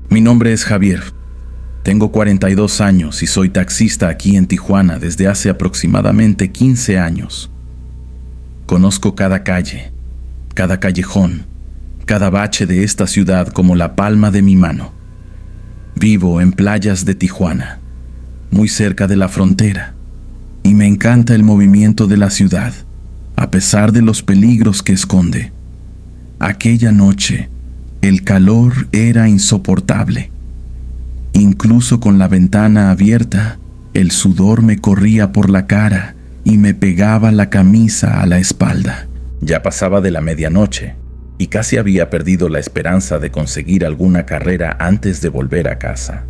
Mi nombre es Javier. Tengo 42 años y soy taxista aquí en Tijuana desde hace aproximadamente 15 años. Conozco cada calle, cada callejón, cada bache de esta ciudad como la palma de mi mano. Vivo en Playas de Tijuana, muy cerca de la frontera, y me encanta el movimiento de la ciudad, a pesar de los peligros que esconde. Aquella noche, el calor era insoportable. Incluso con la ventana abierta, el sudor me corría por la cara y me pegaba la camisa a la espalda. Ya pasaba de la medianoche y casi había perdido la esperanza de conseguir alguna carrera antes de volver a casa.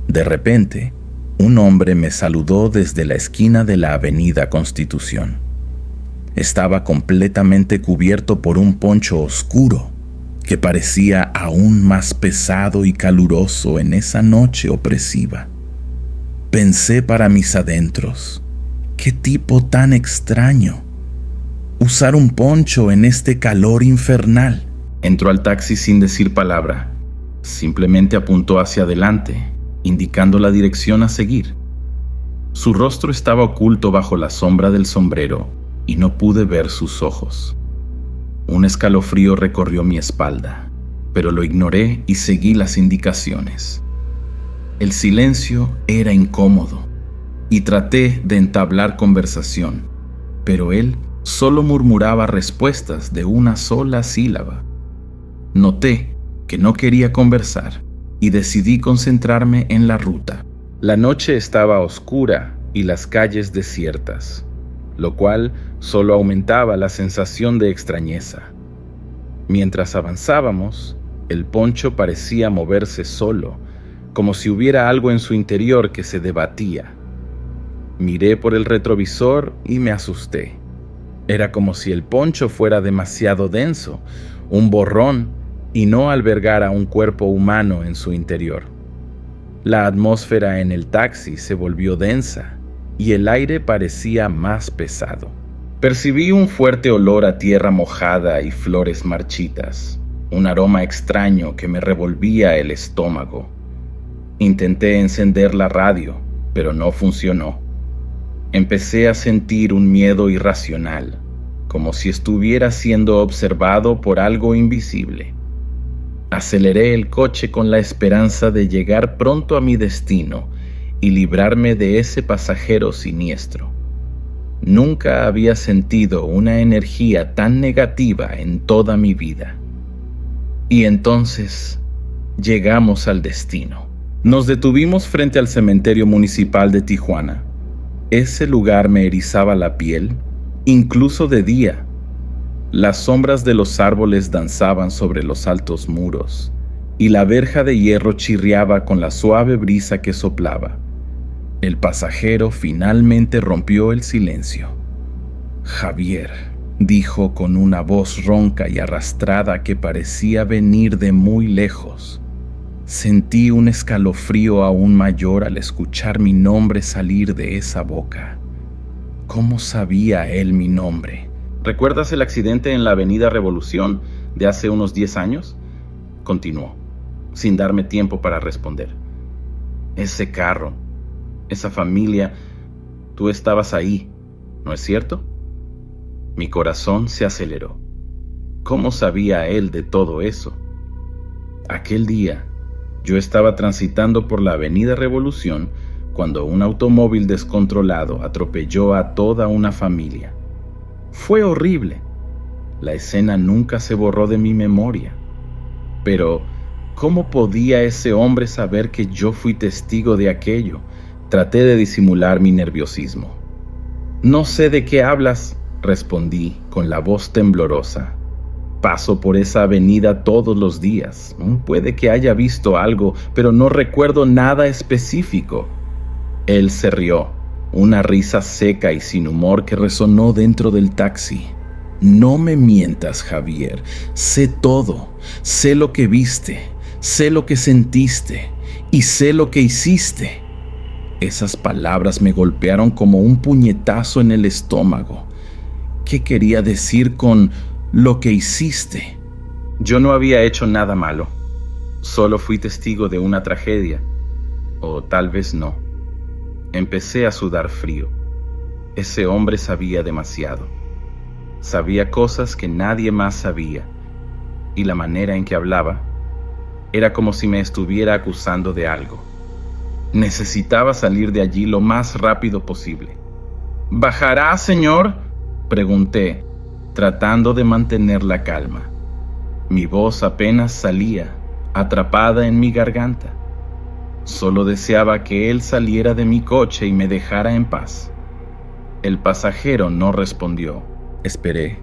De repente, un hombre me saludó desde la esquina de la Avenida Constitución. Estaba completamente cubierto por un poncho oscuro que parecía aún más pesado y caluroso en esa noche opresiva. Pensé para mis adentros, ¿qué tipo tan extraño? Usar un poncho en este calor infernal. Entró al taxi sin decir palabra. Simplemente apuntó hacia adelante, indicando la dirección a seguir. Su rostro estaba oculto bajo la sombra del sombrero y no pude ver sus ojos. Un escalofrío recorrió mi espalda, pero lo ignoré y seguí las indicaciones. El silencio era incómodo y traté de entablar conversación, pero él solo murmuraba respuestas de una sola sílaba. Noté que no quería conversar y decidí concentrarme en la ruta. La noche estaba oscura y las calles desiertas, lo cual solo aumentaba la sensación de extrañeza. Mientras avanzábamos, el poncho parecía moverse solo, como si hubiera algo en su interior que se debatía. Miré por el retrovisor y me asusté. Era como si el poncho fuera demasiado denso, un borrón, y no albergara un cuerpo humano en su interior. La atmósfera en el taxi se volvió densa y el aire parecía más pesado. Percibí un fuerte olor a tierra mojada y flores marchitas, un aroma extraño que me revolvía el estómago. Intenté encender la radio, pero no funcionó. Empecé a sentir un miedo irracional, como si estuviera siendo observado por algo invisible. Aceleré el coche con la esperanza de llegar pronto a mi destino y librarme de ese pasajero siniestro. Nunca había sentido una energía tan negativa en toda mi vida. Y entonces llegamos al destino. Nos detuvimos frente al cementerio municipal de Tijuana. Ese lugar me erizaba la piel, incluso de día. Las sombras de los árboles danzaban sobre los altos muros, y la verja de hierro chirriaba con la suave brisa que soplaba. El pasajero finalmente rompió el silencio. Javier, dijo con una voz ronca y arrastrada que parecía venir de muy lejos. Sentí un escalofrío aún mayor al escuchar mi nombre salir de esa boca. ¿Cómo sabía él mi nombre? ¿Recuerdas el accidente en la Avenida Revolución de hace unos 10 años? Continuó, sin darme tiempo para responder. Ese carro, esa familia, tú estabas ahí, ¿no es cierto? Mi corazón se aceleró. ¿Cómo sabía él de todo eso? Aquel día, yo estaba transitando por la Avenida Revolución cuando un automóvil descontrolado atropelló a toda una familia. Fue horrible. La escena nunca se borró de mi memoria. Pero, ¿cómo podía ese hombre saber que yo fui testigo de aquello? Traté de disimular mi nerviosismo. No sé de qué hablas, respondí con la voz temblorosa. Paso por esa avenida todos los días. Puede que haya visto algo, pero no recuerdo nada específico. Él se rió, una risa seca y sin humor que resonó dentro del taxi. No me mientas, Javier. Sé todo. Sé lo que viste, sé lo que sentiste y sé lo que hiciste. Esas palabras me golpearon como un puñetazo en el estómago. ¿Qué quería decir con lo que hiciste? Yo no había hecho nada malo. Solo fui testigo de una tragedia, o tal vez no. Empecé a sudar frío. Ese hombre sabía demasiado. Sabía cosas que nadie más sabía, y la manera en que hablaba era como si me estuviera acusando de algo. Necesitaba salir de allí lo más rápido posible. ¿Bajará, señor?, pregunté, tratando de mantener la calma. Mi voz apenas salía, atrapada en mi garganta. Solo deseaba que él saliera de mi coche y me dejara en paz. El pasajero no respondió. Esperé,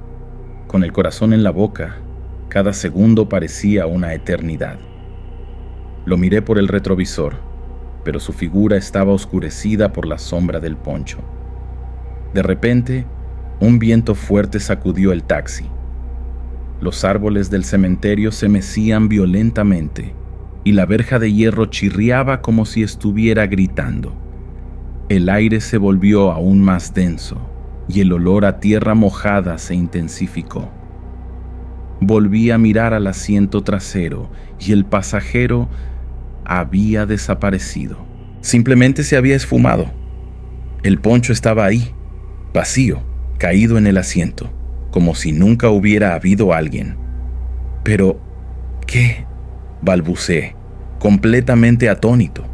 con el corazón en la boca. Cada segundo parecía una eternidad. Lo miré por el retrovisor, pero su figura estaba oscurecida por la sombra del poncho. De repente, un viento fuerte sacudió el taxi. Los árboles del cementerio se mecían violentamente y la verja de hierro chirriaba como si estuviera gritando. El aire se volvió aún más denso y el olor a tierra mojada se intensificó. Volví a mirar al asiento trasero y el pasajero había desaparecido. Simplemente se había esfumado. El poncho estaba ahí, vacío, caído en el asiento, como si nunca hubiera habido alguien. Pero, ¿qué?, balbuceé, completamente atónito.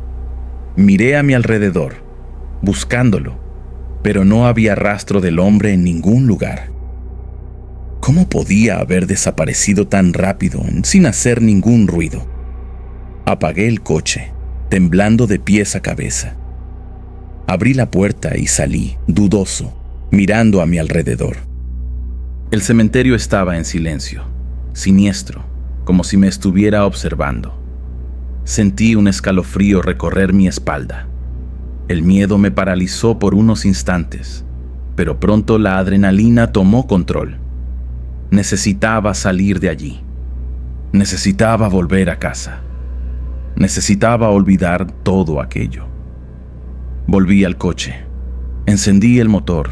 Miré a mi alrededor, buscándolo, pero no había rastro del hombre en ningún lugar. ¿Cómo podía haber desaparecido tan rápido sin hacer ningún ruido? Apagué el coche, temblando de pies a cabeza. Abrí la puerta y salí, dudoso, mirando a mi alrededor. El cementerio estaba en silencio, siniestro, como si me estuviera observando. Sentí un escalofrío recorrer mi espalda. El miedo me paralizó por unos instantes, pero pronto la adrenalina tomó control. Necesitaba salir de allí. Necesitaba volver a casa. Necesitaba olvidar todo aquello. Volví al coche, encendí el motor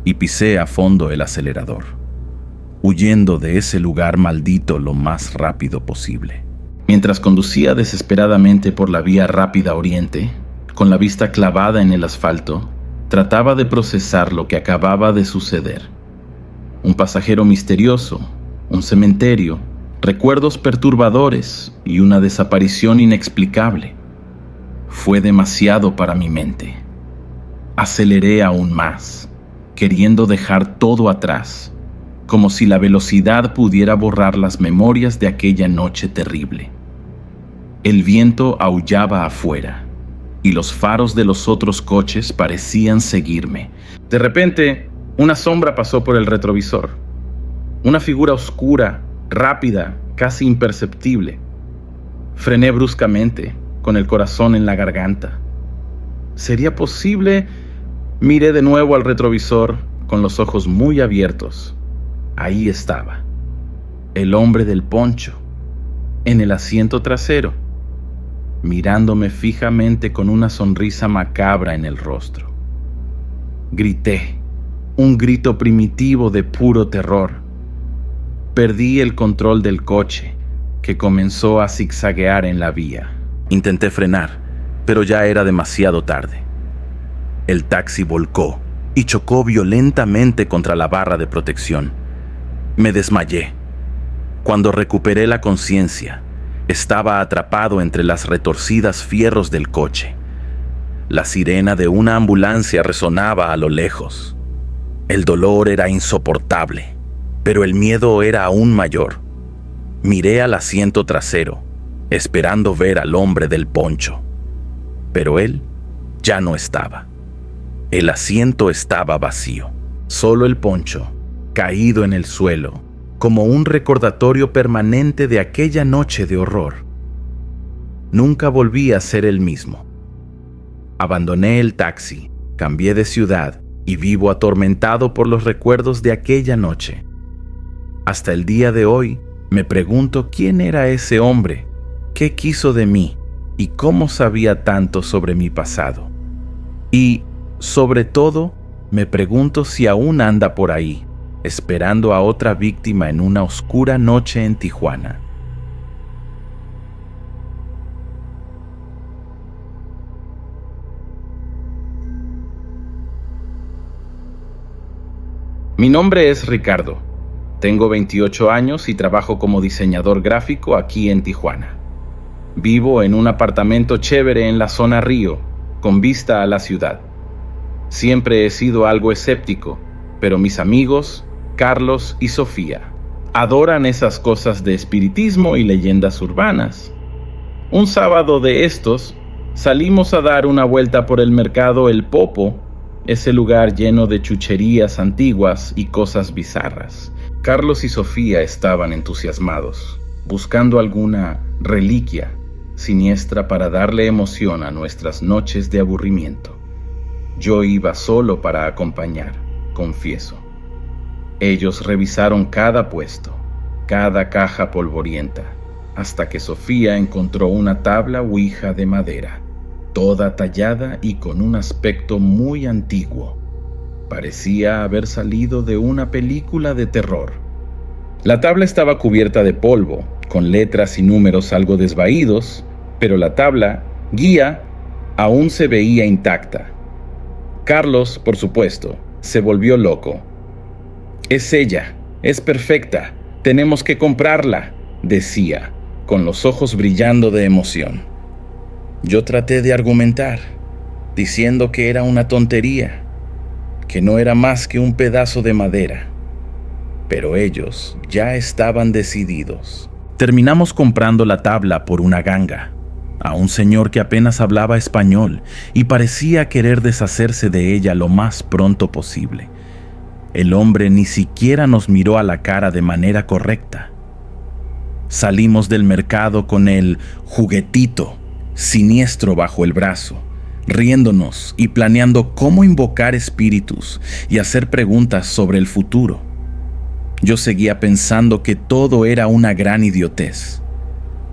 y pisé a fondo el acelerador, huyendo de ese lugar maldito lo más rápido posible. Mientras conducía desesperadamente por la vía rápida oriente, con la vista clavada en el asfalto, trataba de procesar lo que acababa de suceder. Un pasajero misterioso, un cementerio, recuerdos perturbadores y una desaparición inexplicable. Fue demasiado para mi mente. Aceleré aún más, queriendo dejar todo atrás, como si la velocidad pudiera borrar las memorias de aquella noche terrible. El viento aullaba afuera, y los faros de los otros coches parecían seguirme. De repente, una sombra pasó por el retrovisor. Una figura oscura, rápida, casi imperceptible. Frené bruscamente, con el corazón en la garganta. ¿Sería posible? Miré de nuevo al retrovisor, con los ojos muy abiertos. Ahí estaba, el hombre del poncho, en el asiento trasero, mirándome fijamente con una sonrisa macabra en el rostro. Grité, un grito primitivo de puro terror. Perdí el control del coche, que comenzó a zigzaguear en la vía. Intenté frenar, pero ya era demasiado tarde. El taxi volcó y chocó violentamente contra la barra de protección. Me desmayé. Cuando recuperé la conciencia, estaba atrapado entre las retorcidas fierros del coche. La sirena de una ambulancia resonaba a lo lejos. El dolor era insoportable, pero el miedo era aún mayor. Miré al asiento trasero, esperando ver al hombre del poncho. Pero él ya no estaba. El asiento estaba vacío. Solo el poncho, caído en el suelo, como un recordatorio permanente de aquella noche de horror. Nunca volví a ser el mismo. Abandoné el taxi, cambié de ciudad y vivo atormentado por los recuerdos de aquella noche. Hasta el día de hoy me pregunto quién era ese hombre, qué quiso de mí y cómo sabía tanto sobre mi pasado. Y, sobre todo, me pregunto si aún anda por ahí, esperando a otra víctima en una oscura noche en Tijuana. Mi nombre es Ricardo. Tengo 28 años y trabajo como diseñador gráfico aquí en Tijuana. Vivo en un apartamento chévere en la zona Río, con vista a la ciudad. Siempre he sido algo escéptico, pero mis amigos, Carlos y Sofía, adoran esas cosas de espiritismo y leyendas urbanas. Un sábado de estos, salimos a dar una vuelta por el mercado El Popo, ese lugar lleno de chucherías antiguas y cosas bizarras. Carlos y Sofía estaban entusiasmados, buscando alguna reliquia siniestra para darle emoción a nuestras noches de aburrimiento. Yo iba solo para acompañar, confieso. Ellos revisaron cada puesto, cada caja polvorienta, hasta que Sofía encontró una tabla ouija de madera, toda tallada y con un aspecto muy antiguo. Parecía haber salido de una película de terror. La tabla estaba cubierta de polvo, con letras y números algo desvaídos, pero la tabla, guía, aún se veía intacta. Carlos, por supuesto, se volvió loco. «Es ella, es perfecta, tenemos que comprarla», decía, con los ojos brillando de emoción. Yo traté de argumentar, diciendo que era una tontería, que no era más que un pedazo de madera. Pero ellos ya estaban decididos. Terminamos comprando la tabla por una ganga, a un señor que apenas hablaba español y parecía querer deshacerse de ella lo más pronto posible. El hombre ni siquiera nos miró a la cara de manera correcta. Salimos del mercado con el juguetito siniestro bajo el brazo, riéndonos y planeando cómo invocar espíritus y hacer preguntas sobre el futuro. Yo seguía pensando que todo era una gran idiotez,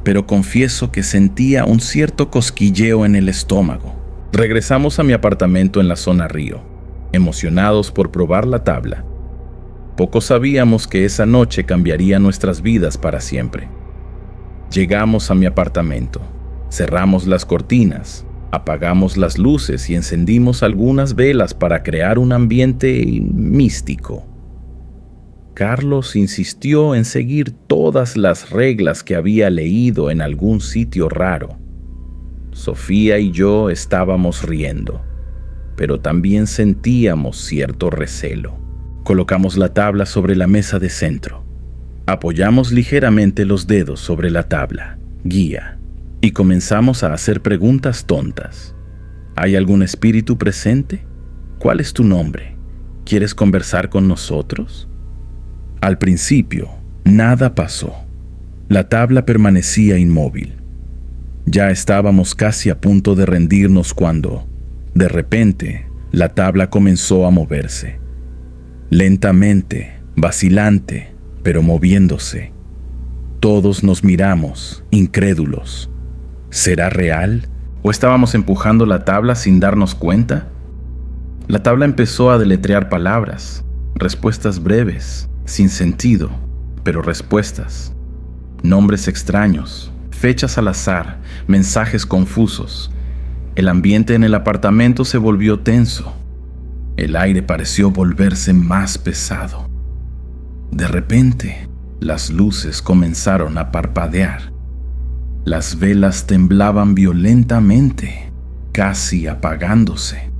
pero confieso que sentía un cierto cosquilleo en el estómago. Regresamos a mi apartamento en la zona Río, emocionados por probar la tabla. Poco sabíamos que esa noche cambiaría nuestras vidas para siempre. Llegamos a mi apartamento, cerramos las cortinas, apagamos las luces y encendimos algunas velas para crear un ambiente místico. Carlos insistió en seguir todas las reglas que había leído en algún sitio raro. Sofía y yo estábamos riendo, pero también sentíamos cierto recelo. Colocamos la tabla sobre la mesa de centro. Apoyamos ligeramente los dedos sobre la tabla, guía, y comenzamos a hacer preguntas tontas. ¿Hay algún espíritu presente? ¿Cuál es tu nombre? ¿Quieres conversar con nosotros? Al principio, nada pasó. La tabla permanecía inmóvil. Ya estábamos casi a punto de rendirnos cuando, de repente, la tabla comenzó a moverse. Lentamente, vacilante, pero moviéndose. Todos nos miramos, incrédulos. ¿Será real? ¿O estábamos empujando la tabla sin darnos cuenta? La tabla empezó a deletrear palabras, respuestas breves, sin sentido, pero respuestas. Nombres extraños, fechas al azar, mensajes confusos. El ambiente en el apartamento se volvió tenso. El aire pareció volverse más pesado. De repente, las luces comenzaron a parpadear. Las velas temblaban violentamente, casi apagándose.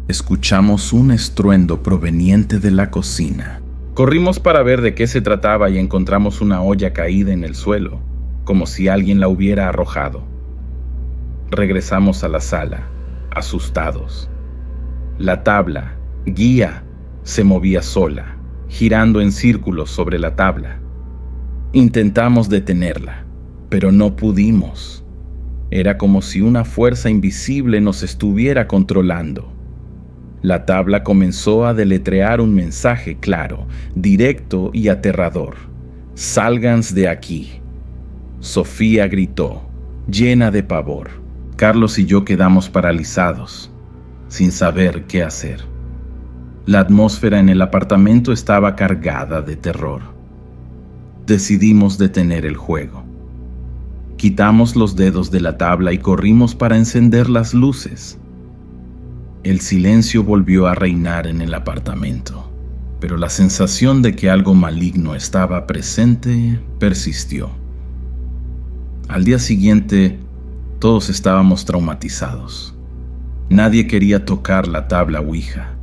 Escuchamos un estruendo proveniente de la cocina. Corrimos para ver de qué se trataba y encontramos una olla caída en el suelo, como si alguien la hubiera arrojado. Regresamos a la sala, asustados. La tabla, guía, se movía sola, girando en círculos sobre la tabla. Intentamos detenerla, pero no pudimos. Era como si una fuerza invisible nos estuviera controlando. La tabla comenzó a deletrear un mensaje claro, directo y aterrador. «Sálganse de aquí». Sofía gritó, llena de pavor. Carlos y yo quedamos paralizados, sin saber qué hacer. La atmósfera en el apartamento estaba cargada de terror. Decidimos detener el juego. Quitamos los dedos de la tabla y corrimos para encender las luces. El silencio volvió a reinar en el apartamento. pero la sensación de que algo maligno estaba presente persistió. Al día siguiente, todos estábamos traumatizados. Nadie quería tocar la tabla Ouija.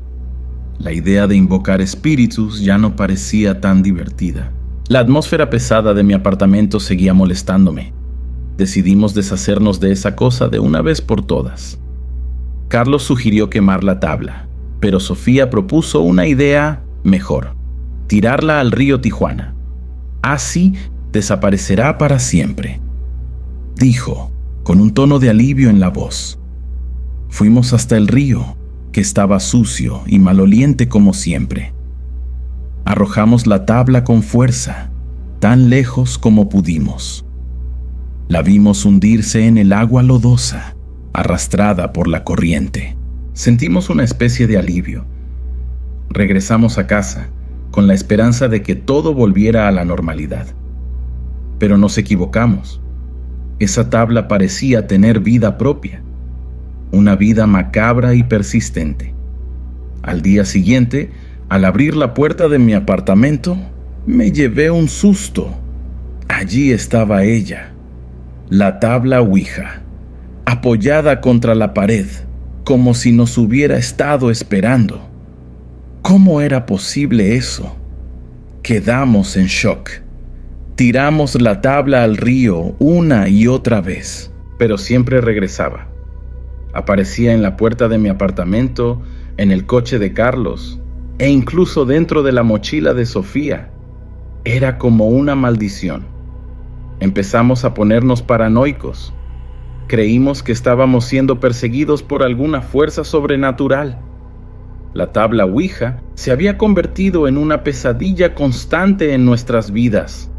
La idea de invocar espíritus ya no parecía tan divertida. La atmósfera pesada de mi apartamento seguía molestándome. Decidimos deshacernos de esa cosa de una vez por todas. Carlos sugirió quemar la tabla, pero Sofía propuso una idea mejor: tirarla al río Tijuana. Así desaparecerá para siempre, dijo, con un tono de alivio en la voz. Fuimos hasta el río, que estaba sucio y maloliente como siempre. Arrojamos la tabla con fuerza, tan lejos como pudimos. La vimos hundirse en el agua lodosa, arrastrada por la corriente. Sentimos una especie de alivio. Regresamos a casa, con la esperanza de que todo volviera a la normalidad. Pero nos equivocamos. Esa tabla parecía tener vida propia, una vida macabra y persistente. Al día siguiente, al abrir la puerta de mi apartamento, me llevé un susto. Allí estaba ella, la tabla Ouija, apoyada contra la pared, como si nos hubiera estado esperando. ¿Cómo era posible eso? Quedamos en shock. Tiramos la tabla al río una y otra vez, pero siempre regresaba. Aparecía en la puerta de mi apartamento, en el coche de Carlos, e incluso dentro de la mochila de Sofía. Era como una maldición. Empezamos a ponernos paranoicos. Creímos que estábamos siendo perseguidos por alguna fuerza sobrenatural. La tabla Ouija se había convertido en una pesadilla constante en nuestras vidas.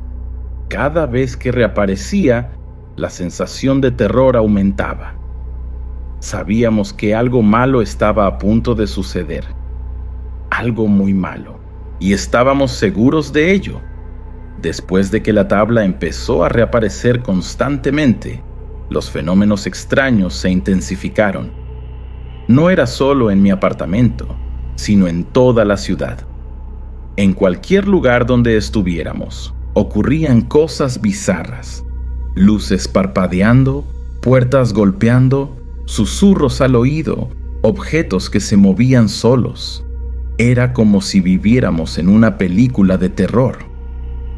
Cada vez que reaparecía, la sensación de terror aumentaba. Sabíamos que algo malo estaba a punto de suceder. Algo muy malo. Y estábamos seguros de ello. Después de que la tabla empezó a reaparecer constantemente, los fenómenos extraños se intensificaron. No era solo en mi apartamento, sino en toda la ciudad. En cualquier lugar donde estuviéramos, ocurrían cosas bizarras. Luces parpadeando, puertas golpeando, susurros al oído, objetos que se movían solos. Era como si viviéramos en una película de terror.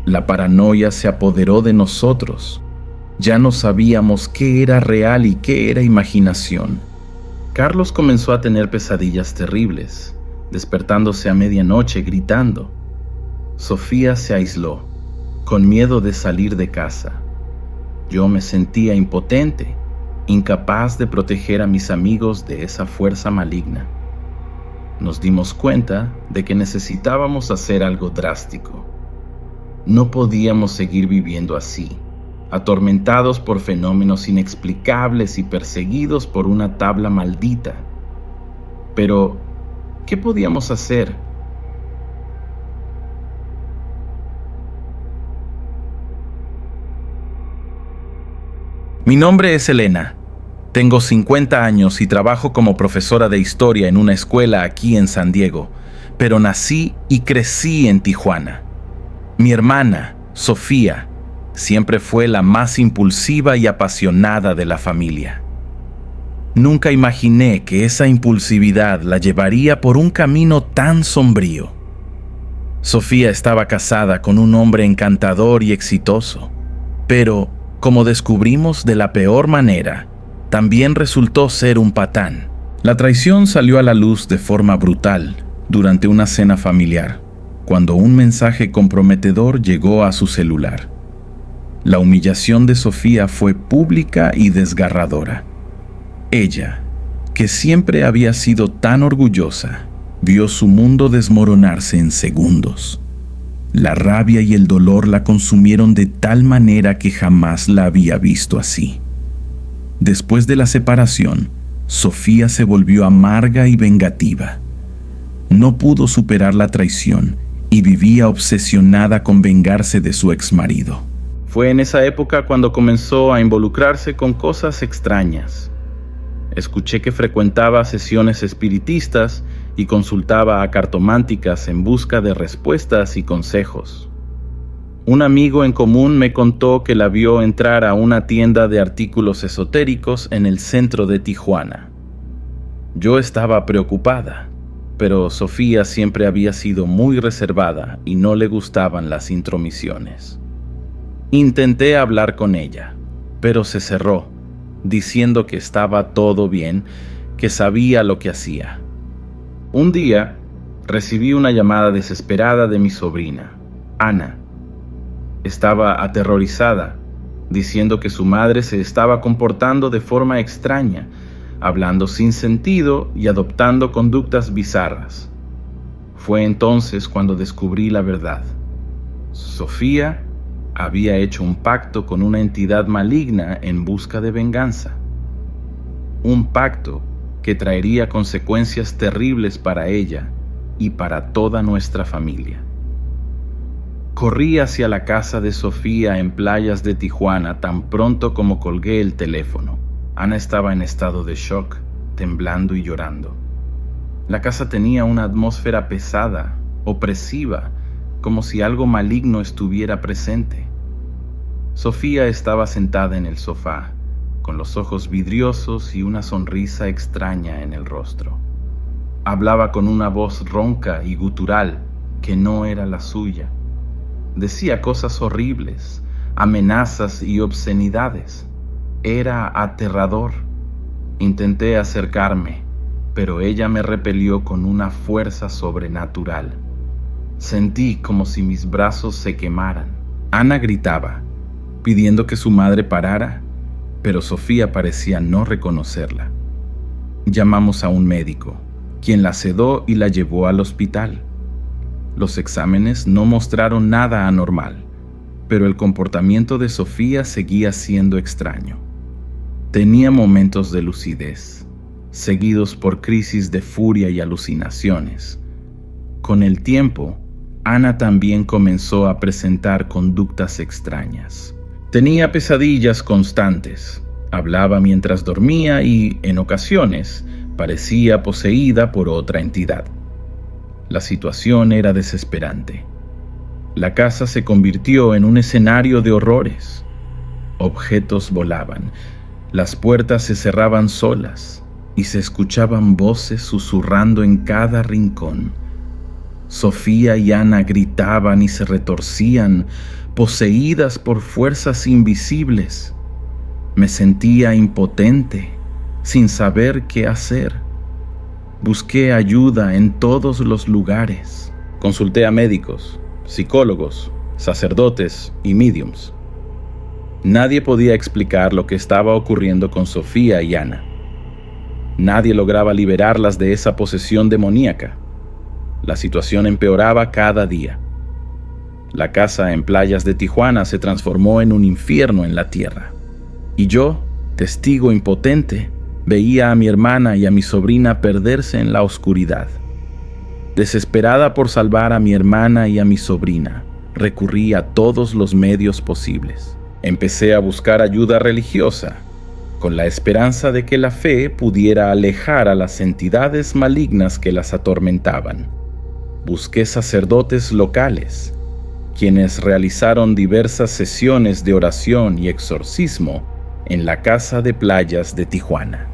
La paranoia se apoderó de nosotros. Ya no sabíamos qué era real y qué era imaginación. Carlos comenzó a tener pesadillas terribles, despertándose a medianoche gritando. Sofía se aisló, con miedo de salir de casa. Yo me sentía impotente, incapaz de proteger a mis amigos de esa fuerza maligna. Nos dimos cuenta de que necesitábamos hacer algo drástico. No podíamos seguir viviendo así, atormentados por fenómenos inexplicables y perseguidos por una tabla maldita. Pero, ¿qué podíamos hacer? Mi nombre es Elena. Tengo 50 años y trabajo como profesora de historia en una escuela aquí en San Diego, pero nací y crecí en Tijuana. Mi hermana, Sofía, siempre fue la más impulsiva y apasionada de la familia. Nunca imaginé que esa impulsividad la llevaría por un camino tan sombrío. Sofía estaba casada con un hombre encantador y exitoso, pero, como descubrimos de la peor manera, también resultó ser un patán. La traición salió a la luz de forma brutal durante una cena familiar, cuando un mensaje comprometedor llegó a su celular. La humillación de Sofía fue pública y desgarradora. Ella, que siempre había sido tan orgullosa, vio su mundo desmoronarse en segundos. La rabia y el dolor la consumieron de tal manera que jamás la había visto así. Después de la separación, Sofía se volvió amarga y vengativa. No pudo superar la traición y vivía obsesionada con vengarse de su exmarido. Fue en esa época cuando comenzó a involucrarse con cosas extrañas. Escuché que frecuentaba sesiones espiritistas y consultaba a cartománticas en busca de respuestas y consejos. Un amigo en común me contó que la vio entrar a una tienda de artículos esotéricos en el centro de Tijuana. Yo estaba preocupada, pero Sofía siempre había sido muy reservada y no le gustaban las intromisiones. Intenté hablar con ella, pero se cerró, diciendo que estaba todo bien, que sabía lo que hacía. Un día, recibí una llamada desesperada de mi sobrina, Ana. Estaba aterrorizada, diciendo que su madre se estaba comportando de forma extraña, hablando sin sentido y adoptando conductas bizarras. Fue entonces cuando descubrí la verdad. Sofía había hecho un pacto con una entidad maligna en busca de venganza. Un pacto que traería consecuencias terribles para ella y para toda nuestra familia. Corrí hacia la casa de Sofía en Playas de Tijuana tan pronto como colgué el teléfono. Ana estaba en estado de shock, temblando y llorando. La casa tenía una atmósfera pesada, opresiva, como si algo maligno estuviera presente. Sofía estaba sentada en el sofá, con los ojos vidriosos y una sonrisa extraña en el rostro. Hablaba con una voz ronca y gutural que no era la suya. Decía cosas horribles, amenazas y obscenidades. Era aterrador. Intenté acercarme, pero ella me repelió con una fuerza sobrenatural. Sentí como si mis brazos se quemaran. Ana gritaba, pidiendo que su madre parara, pero Sofía parecía no reconocerla. Llamamos a un médico, quien la sedó y la llevó al hospital. Los exámenes no mostraron nada anormal, pero el comportamiento de Sofía seguía siendo extraño. Tenía momentos de lucidez, seguidos por crisis de furia y alucinaciones. Con el tiempo, Ana también comenzó a presentar conductas extrañas. Tenía pesadillas constantes, hablaba mientras dormía y, en ocasiones, parecía poseída por otra entidad. La situación era desesperante. La casa se convirtió en un escenario de horrores. Objetos volaban, las puertas se cerraban solas y se escuchaban voces susurrando en cada rincón. Sofía y Ana gritaban y se retorcían, poseídas por fuerzas invisibles. Me sentía impotente, sin saber qué hacer. Busqué ayuda en todos los lugares. Consulté a médicos, psicólogos, sacerdotes y mediums. Nadie podía explicar lo que estaba ocurriendo con Sofía y Ana. Nadie lograba liberarlas de esa posesión demoníaca. La situación empeoraba cada día. La casa en Playas de Tijuana se transformó en un infierno en la tierra. Y yo, testigo impotente, veía a mi hermana y a mi sobrina perderse en la oscuridad. Desesperada por salvar a mi hermana y a mi sobrina, recurrí a todos los medios posibles. Empecé a buscar ayuda religiosa, con la esperanza de que la fe pudiera alejar a las entidades malignas que las atormentaban. Busqué sacerdotes locales, quienes realizaron diversas sesiones de oración y exorcismo en la casa de Playas de Tijuana.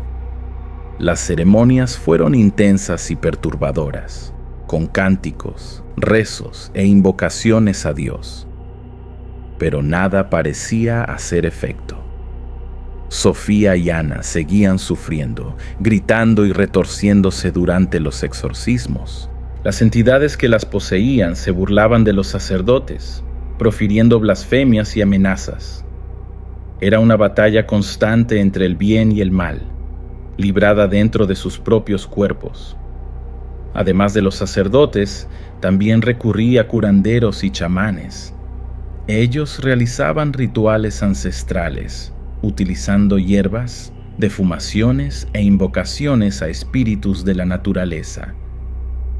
Las ceremonias fueron intensas y perturbadoras, con cánticos, rezos e invocaciones a Dios. Pero nada parecía hacer efecto. Sofía y Ana seguían sufriendo, gritando y retorciéndose durante los exorcismos. Las entidades que las poseían se burlaban de los sacerdotes, profiriendo blasfemias y amenazas. Era una batalla constante entre el bien y el mal, librada dentro de sus propios cuerpos. Además de los sacerdotes, también recurrí a curanderos y chamanes. Ellos realizaban rituales ancestrales, utilizando hierbas, defumaciones e invocaciones a espíritus de la naturaleza.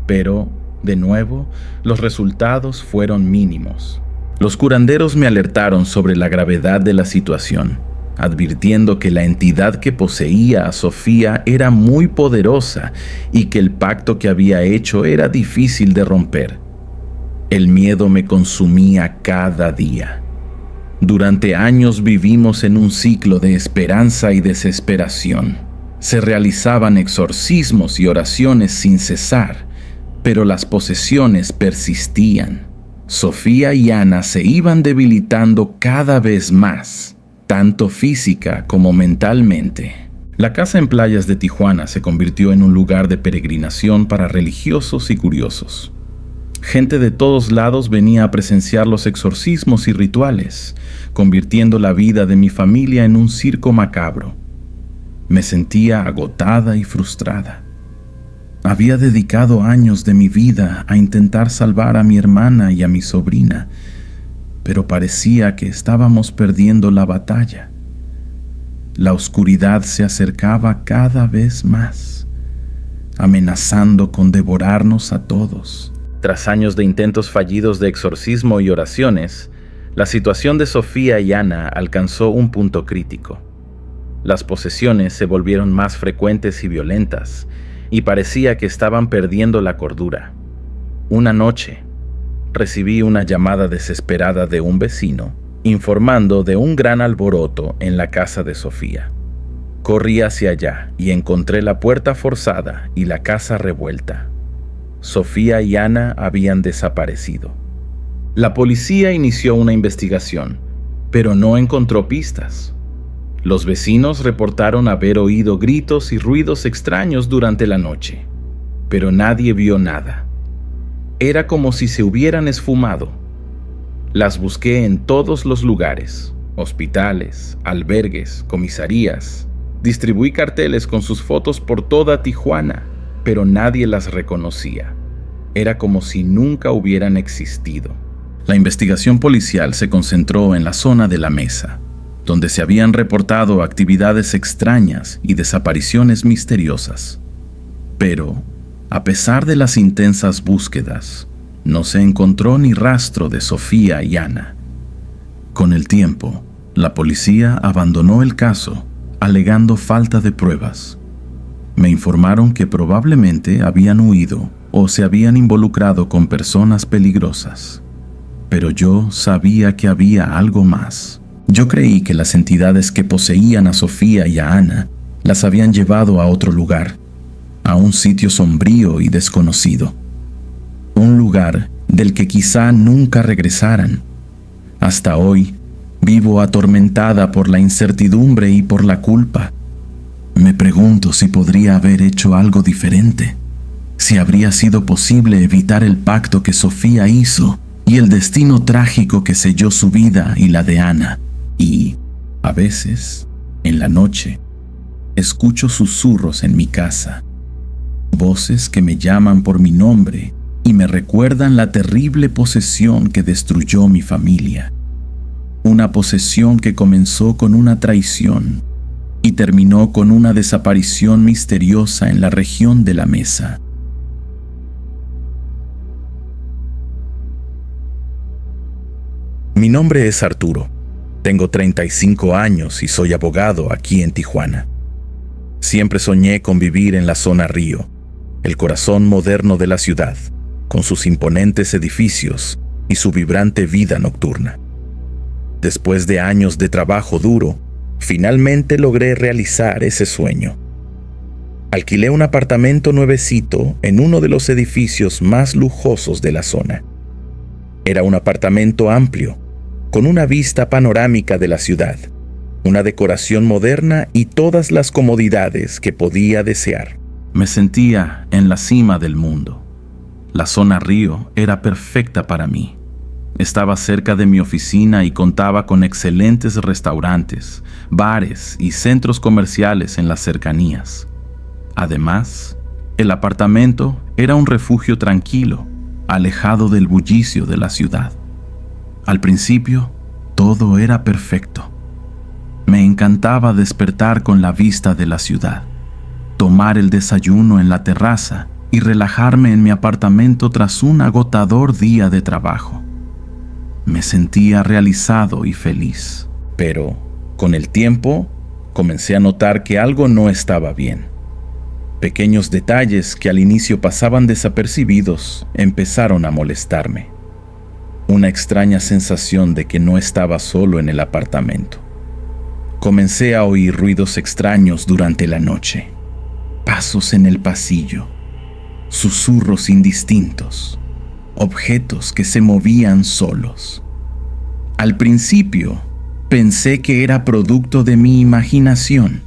Pero, de nuevo, los resultados fueron mínimos. Los curanderos me alertaron sobre la gravedad de la situación. advirtiendo que la entidad que poseía a Sofía era muy poderosa y que el pacto que había hecho era difícil de romper. El miedo me consumía cada día. Durante años vivimos en un ciclo de esperanza y desesperación. Se realizaban exorcismos y oraciones sin cesar, pero las posesiones persistían. Sofía y Ana se iban debilitando cada vez más, tanto física como mentalmente. La casa en playas de Tijuana se convirtió en un lugar de peregrinación para religiosos y curiosos. Gente de todos lados venía a presenciar los exorcismos y rituales, convirtiendo la vida de mi familia en un circo macabro. Me sentía agotada y frustrada. Había dedicado años de mi vida a intentar salvar a mi hermana y a mi sobrina, pero parecía que estábamos perdiendo la batalla. La oscuridad se acercaba cada vez más, amenazando con devorarnos a todos. Tras años de intentos fallidos de exorcismo y oraciones, la situación de Sofía y Ana alcanzó un punto crítico. Las posesiones se volvieron más frecuentes y violentas, y parecía que estaban perdiendo la cordura. Una noche, recibí una llamada desesperada de un vecino, informando de un gran alboroto en la casa de Sofía. Corrí hacia allá y encontré la puerta forzada y la casa revuelta. Sofía y Ana habían desaparecido. La policía inició una investigación, pero no encontró pistas. Los vecinos reportaron haber oído gritos y ruidos extraños durante la noche, pero nadie vio nada. Era como si se hubieran esfumado. Las busqué en todos los lugares: hospitales, albergues, comisarías. Distribuí carteles con sus fotos por toda Tijuana, pero nadie las reconocía. Era como si nunca hubieran existido. La investigación policial se concentró en la zona de La Mesa, donde se habían reportado actividades extrañas y desapariciones misteriosas. Pero, a pesar de las intensas búsquedas, no se encontró ni rastro de Sofía y Ana. Con el tiempo, la policía abandonó el caso, alegando falta de pruebas. Me informaron que probablemente habían huido o se habían involucrado con personas peligrosas. Pero yo sabía que había algo más. Yo creí que las entidades que poseían a Sofía y a Ana las habían llevado a otro lugar, a un sitio sombrío y desconocido. Un lugar del que quizá nunca regresaran. Hasta hoy, vivo atormentada por la incertidumbre y por la culpa. Me pregunto si podría haber hecho algo diferente, si habría sido posible evitar el pacto que Sofía hizo y el destino trágico que selló su vida y la de Ana. Y, a veces, en la noche, escucho susurros en mi casa, voces que me llaman por mi nombre y me recuerdan la terrible posesión que destruyó mi familia. Una posesión que comenzó con una traición y terminó con una desaparición misteriosa en la región de La Mesa. Mi nombre es Arturo. Tengo 35 años y soy abogado aquí en Tijuana. Siempre soñé con vivir en la zona Río, el corazón moderno de la ciudad, con sus imponentes edificios y su vibrante vida nocturna. Después de años de trabajo duro, finalmente logré realizar ese sueño. Alquilé un apartamento nuevecito en uno de los edificios más lujosos de la zona. Era un apartamento amplio, con una vista panorámica de la ciudad, una decoración moderna y todas las comodidades que podía desear. Me sentía en la cima del mundo. La zona Río era perfecta para mí. Estaba cerca de mi oficina y contaba con excelentes restaurantes, bares y centros comerciales en las cercanías. Además, el apartamento era un refugio tranquilo, alejado del bullicio de la ciudad. Al principio, todo era perfecto. Me encantaba despertar con la vista de la ciudad, tomar el desayuno en la terraza y relajarme en mi apartamento tras un agotador día de trabajo. Me sentía realizado y feliz, pero Con el tiempo, comencé a notar que algo no estaba bien. Pequeños detalles que al inicio pasaban desapercibidos empezaron a molestarme. Una extraña sensación de que no estaba solo en el apartamento. Comencé a oír ruidos extraños durante la noche. Pasos en el pasillo, susurros indistintos, objetos que se movían solos. Al principio, pensé que era producto de mi imaginación,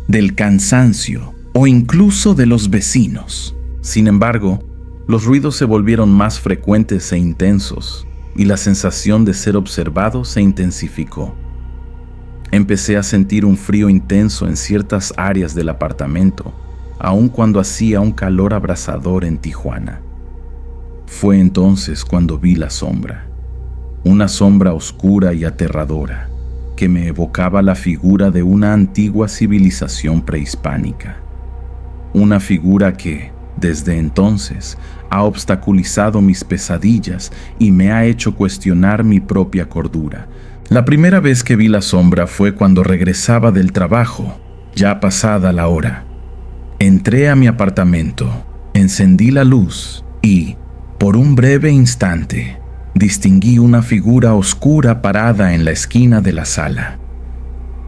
del cansancio o incluso de los vecinos. Sin embargo, los ruidos se volvieron más frecuentes e intensos, y la sensación de ser observado se intensificó. Empecé a sentir un frío intenso en ciertas áreas del apartamento, aun cuando hacía un calor abrasador en Tijuana. Fue entonces cuando vi la sombra, una sombra oscura y aterradora, que me evocaba la figura de una antigua civilización prehispánica. Una figura que, desde entonces, ha obstaculizado mis pesadillas y me ha hecho cuestionar mi propia cordura. La primera vez que vi la sombra fue cuando regresaba del trabajo, ya pasada la hora. Entré a mi apartamento, encendí la luz y, por un breve instante, distinguí una figura oscura parada en la esquina de la sala.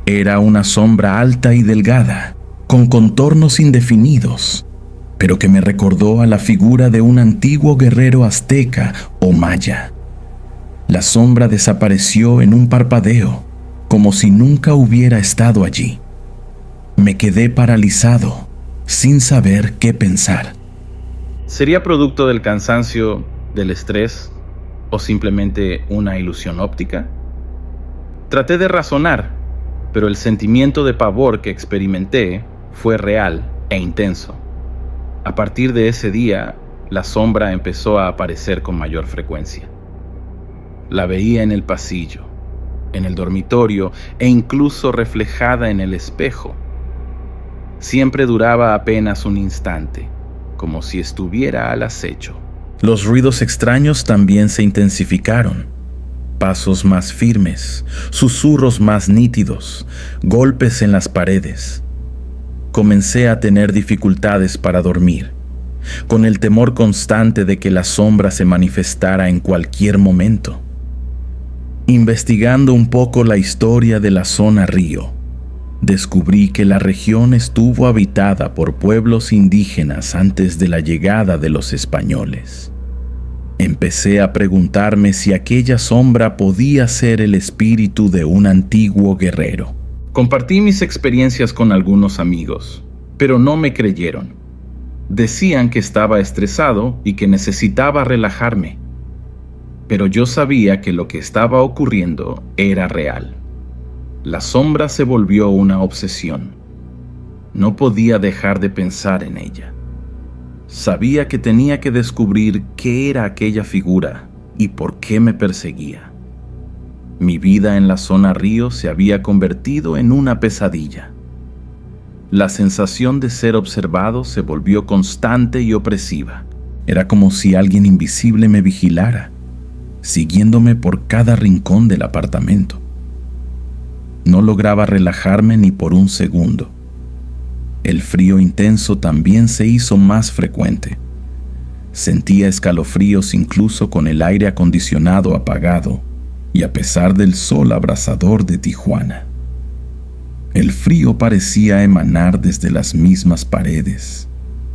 Era una sombra alta y delgada, con contornos indefinidos, pero que me recordó a la figura de un antiguo guerrero azteca o maya. La sombra desapareció en un parpadeo, como si nunca hubiera estado allí. Me quedé paralizado, sin saber qué pensar. ¿Sería producto del cansancio, del estrés o simplemente una ilusión óptica? Traté de razonar, pero el sentimiento de pavor que experimenté fue real e intenso. A partir de ese día, la sombra empezó a aparecer con mayor frecuencia. La veía en el pasillo, en el dormitorio e incluso reflejada en el espejo. Siempre duraba apenas un instante, como si estuviera al acecho. Los ruidos extraños también se intensificaron. Pasos más firmes, susurros más nítidos, golpes en las paredes. Comencé a tener dificultades para dormir, con el temor constante de que la sombra se manifestara en cualquier momento. Investigando un poco la historia de la zona Río, descubrí que la región estuvo habitada por pueblos indígenas antes de la llegada de los españoles. Empecé a preguntarme si aquella sombra podía ser el espíritu de un antiguo guerrero. Compartí mis experiencias con algunos amigos, pero no me creyeron. Decían que estaba estresado y que necesitaba relajarme. Pero yo sabía que lo que estaba ocurriendo era real. La sombra se volvió una obsesión. No podía dejar de pensar en ella. Sabía que tenía que descubrir qué era aquella figura y por qué me perseguía. Mi vida en la zona Río se había convertido en una pesadilla. La sensación de ser observado se volvió constante y opresiva. Era como si alguien invisible me vigilara, siguiéndome por cada rincón del apartamento. No lograba relajarme ni por un segundo. El frío intenso también se hizo más frecuente. Sentía escalofríos incluso con el aire acondicionado apagado y a pesar del sol abrasador de Tijuana. El frío parecía emanar desde las mismas paredes,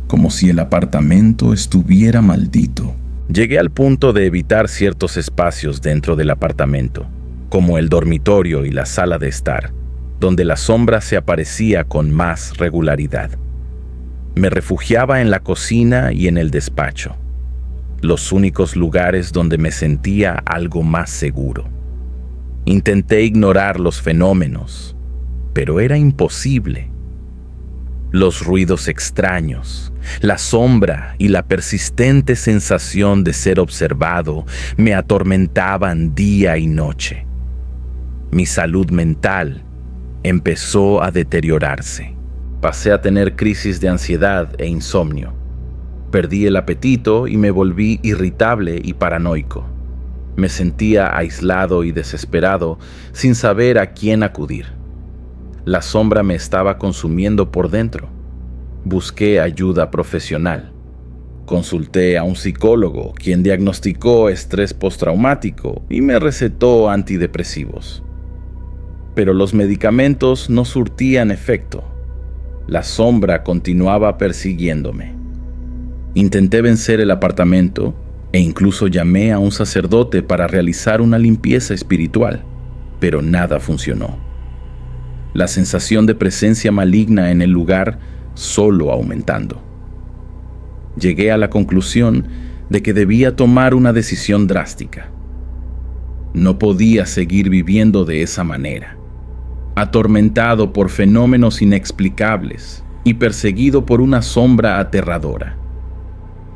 como si el apartamento estuviera maldito. Llegué al punto de evitar ciertos espacios dentro del apartamento, como el dormitorio y la sala de estar, donde la sombra se aparecía con más regularidad. Me refugiaba en la cocina y en el despacho, los únicos lugares donde me sentía algo más seguro. Intenté ignorar los fenómenos, pero era imposible. Los ruidos extraños, la sombra y la persistente sensación de ser observado me atormentaban día y noche. Mi salud mental empezó a deteriorarse. Pasé a tener crisis de ansiedad e insomnio. Perdí el apetito y me volví irritable y paranoico. Me sentía aislado y desesperado, sin saber a quién acudir. La sombra me estaba consumiendo por dentro. Busqué ayuda profesional. Consulté a un psicólogo, quien diagnosticó estrés postraumático y me recetó antidepresivos. Pero los medicamentos no surtían efecto. La sombra continuaba persiguiéndome. Intenté vencer el apartamento e incluso llamé a un sacerdote para realizar una limpieza espiritual, pero nada funcionó. La sensación de presencia maligna en el lugar solo aumentando. Llegué a la conclusión de que debía tomar una decisión drástica. No podía seguir viviendo de esa manera, atormentado por fenómenos inexplicables y perseguido por una sombra aterradora.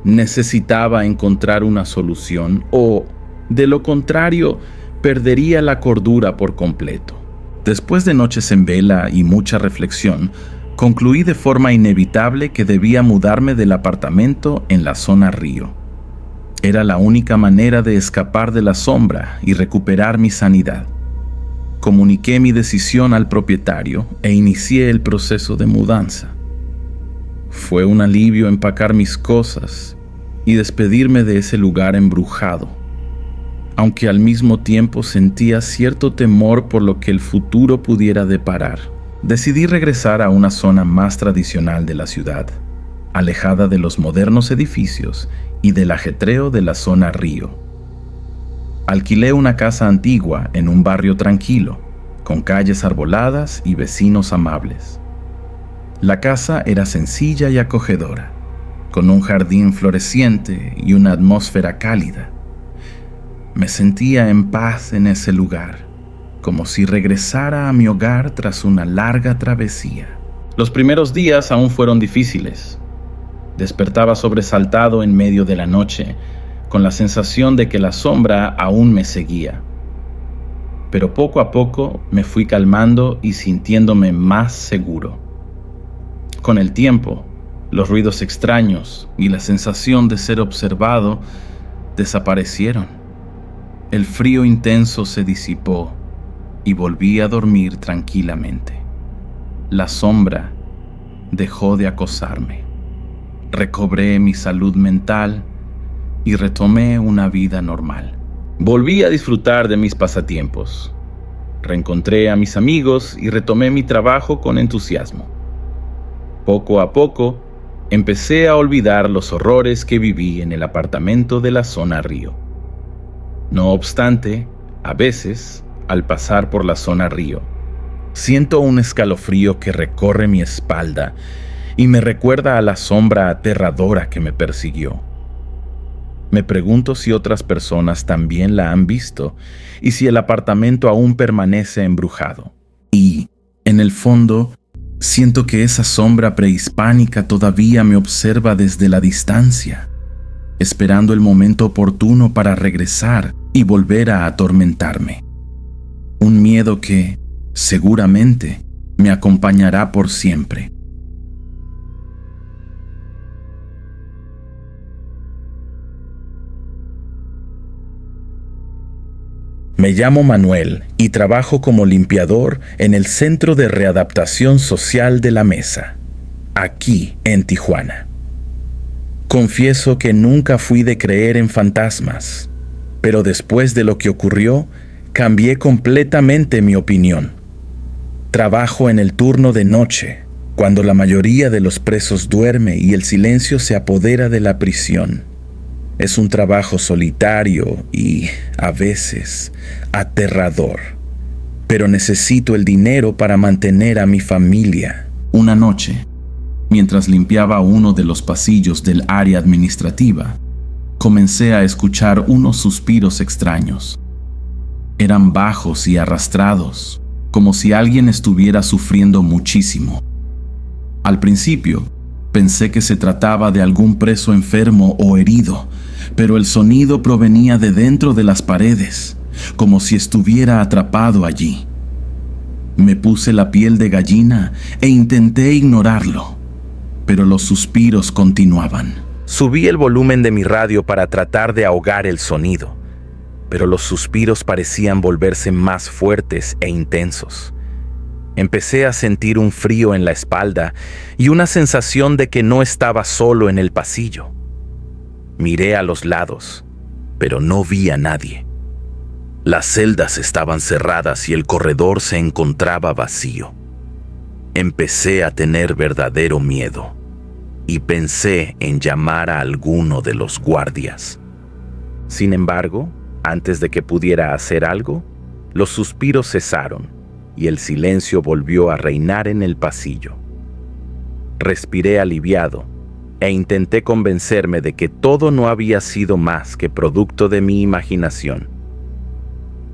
Necesitaba encontrar una solución o, de lo contrario, perdería la cordura por completo. Después de noches en vela y mucha reflexión, concluí de forma inevitable que debía mudarme del apartamento en la zona Río. Era la única manera de escapar de la sombra y recuperar mi sanidad. Comuniqué mi decisión al propietario e inicié el proceso de mudanza. Fue un alivio empacar mis cosas y despedirme de ese lugar embrujado, aunque al mismo tiempo sentía cierto temor por lo que el futuro pudiera deparar. Decidí regresar a una zona más tradicional de la ciudad, alejada de los modernos edificios y del ajetreo de la zona Río. Alquilé una casa antigua en un barrio tranquilo, con calles arboladas y vecinos amables. La casa era sencilla y acogedora, con un jardín floreciente y una atmósfera cálida. Me sentía en paz en ese lugar, como si regresara a mi hogar tras una larga travesía. Los primeros días aún fueron difíciles. Despertaba sobresaltado en medio de la noche, con la sensación de que la sombra aún me seguía. Pero poco a poco me fui calmando y sintiéndome más seguro. Con el tiempo, los ruidos extraños y la sensación de ser observado desaparecieron. El frío intenso se disipó y volví a dormir tranquilamente. La sombra dejó de acosarme. Recobré mi salud mental y retomé una vida normal. Volví a disfrutar de mis pasatiempos. Reencontré a mis amigos y retomé mi trabajo con entusiasmo. Poco a poco, empecé a olvidar los horrores que viví en el apartamento de la zona Río. No obstante, a veces, al pasar por la zona Río, siento un escalofrío que recorre mi espalda y me recuerda a la sombra aterradora que me persiguió. Me pregunto si otras personas también la han visto y si el apartamento aún permanece embrujado. Y, en el fondo, siento que esa sombra prehispánica todavía me observa desde la distancia, esperando el momento oportuno para regresar y volver a atormentarme. Un miedo que, seguramente, me acompañará por siempre. Me llamo Manuel y trabajo como limpiador en el Centro de Readaptación Social de La Mesa, aquí en Tijuana. Confieso que nunca fui de creer en fantasmas, pero después de lo que ocurrió, cambié completamente mi opinión. Trabajo en el turno de noche, cuando la mayoría de los presos duerme y el silencio se apodera de la prisión. Es un trabajo solitario y, a veces, aterrador. Pero necesito el dinero para mantener a mi familia. Una noche, mientras limpiaba uno de los pasillos del área administrativa, comencé a escuchar unos suspiros extraños. Eran bajos y arrastrados, como si alguien estuviera sufriendo muchísimo. Al principio, pensé que se trataba de algún preso enfermo o herido, pero el sonido provenía de dentro de las paredes, como si estuviera atrapado allí. Me puse la piel de gallina e intenté ignorarlo, pero los suspiros continuaban. Subí el volumen de mi radio para tratar de ahogar el sonido, pero los suspiros parecían volverse más fuertes e intensos. Empecé a sentir un frío en la espalda y una sensación de que no estaba solo en el pasillo. Miré a los lados, pero no vi a nadie. Las celdas estaban cerradas y el corredor se encontraba vacío. Empecé a tener verdadero miedo y pensé en llamar a alguno de los guardias. Sin embargo, antes de que pudiera hacer algo, los suspiros cesaron y el silencio volvió a reinar en el pasillo. Respiré aliviado e intenté convencerme de que todo no había sido más que producto de mi imaginación.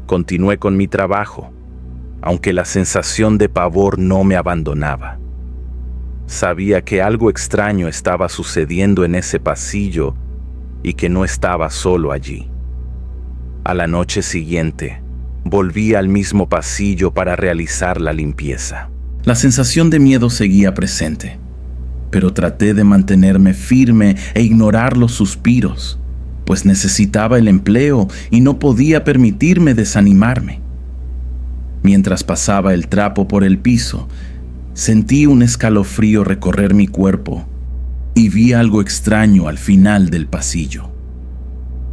Continué con mi trabajo, aunque la sensación de pavor no me abandonaba. Sabía que algo extraño estaba sucediendo en ese pasillo y que no estaba solo allí. A la noche siguiente, volví al mismo pasillo para realizar la limpieza. La sensación de miedo seguía presente, pero traté de mantenerme firme e ignorar los suspiros, pues necesitaba el empleo y no podía permitirme desanimarme. Mientras pasaba el trapo por el piso, sentí un escalofrío recorrer mi cuerpo y vi algo extraño al final del pasillo.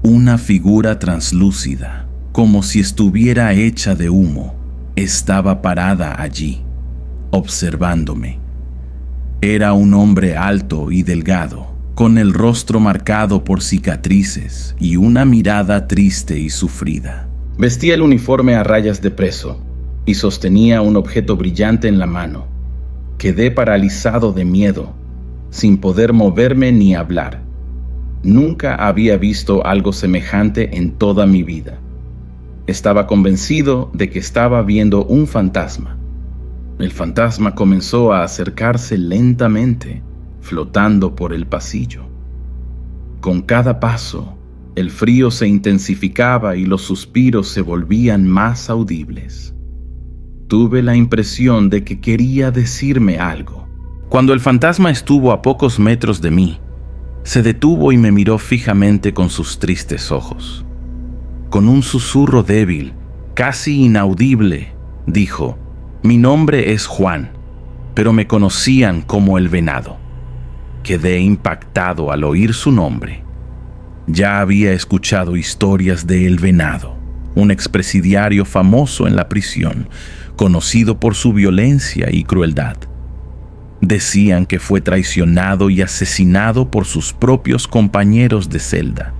Una figura translúcida, como si estuviera hecha de humo, estaba parada allí, observándome. Era un hombre alto y delgado, con el rostro marcado por cicatrices y una mirada triste y sufrida. Vestía el uniforme a rayas de preso y sostenía un objeto brillante en la mano. Quedé paralizado de miedo, sin poder moverme ni hablar. Nunca había visto algo semejante en toda mi vida. Estaba convencido de que estaba viendo un fantasma. El fantasma comenzó a acercarse lentamente, flotando por el pasillo. Con cada paso, el frío se intensificaba y los suspiros se volvían más audibles. Tuve la impresión de que quería decirme algo. Cuando el fantasma estuvo a pocos metros de mí, se detuvo y me miró fijamente con sus tristes ojos. Con un susurro débil, casi inaudible, dijo: «Mi nombre es Juan, pero me conocían como el Venado». Quedé impactado al oír su nombre. Ya había escuchado historias de El Venado, un expresidiario famoso en la prisión, conocido por su violencia y crueldad. Decían que fue traicionado y asesinado por sus propios compañeros de celda.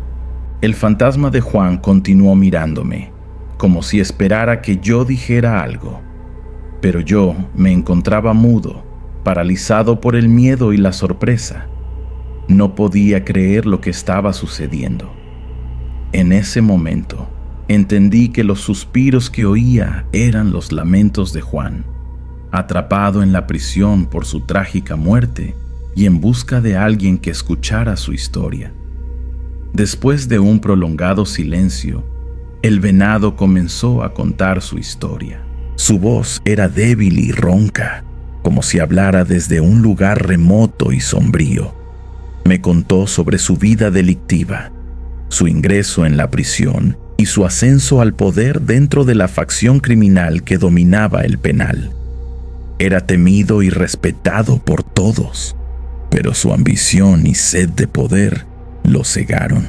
El fantasma de Juan continuó mirándome, como si esperara que yo dijera algo. Pero yo me encontraba mudo, paralizado por el miedo y la sorpresa. No podía creer lo que estaba sucediendo. En ese momento, entendí que los suspiros que oía eran los lamentos de Juan, atrapado en la prisión por su trágica muerte y en busca de alguien que escuchara su historia. Después de un prolongado silencio, el Venado comenzó a contar su historia. Su voz era débil y ronca, como si hablara desde un lugar remoto y sombrío. Me contó sobre su vida delictiva, su ingreso en la prisión y su ascenso al poder dentro de la facción criminal que dominaba el penal. Era temido y respetado por todos, pero su ambición y sed de poder lo cegaron.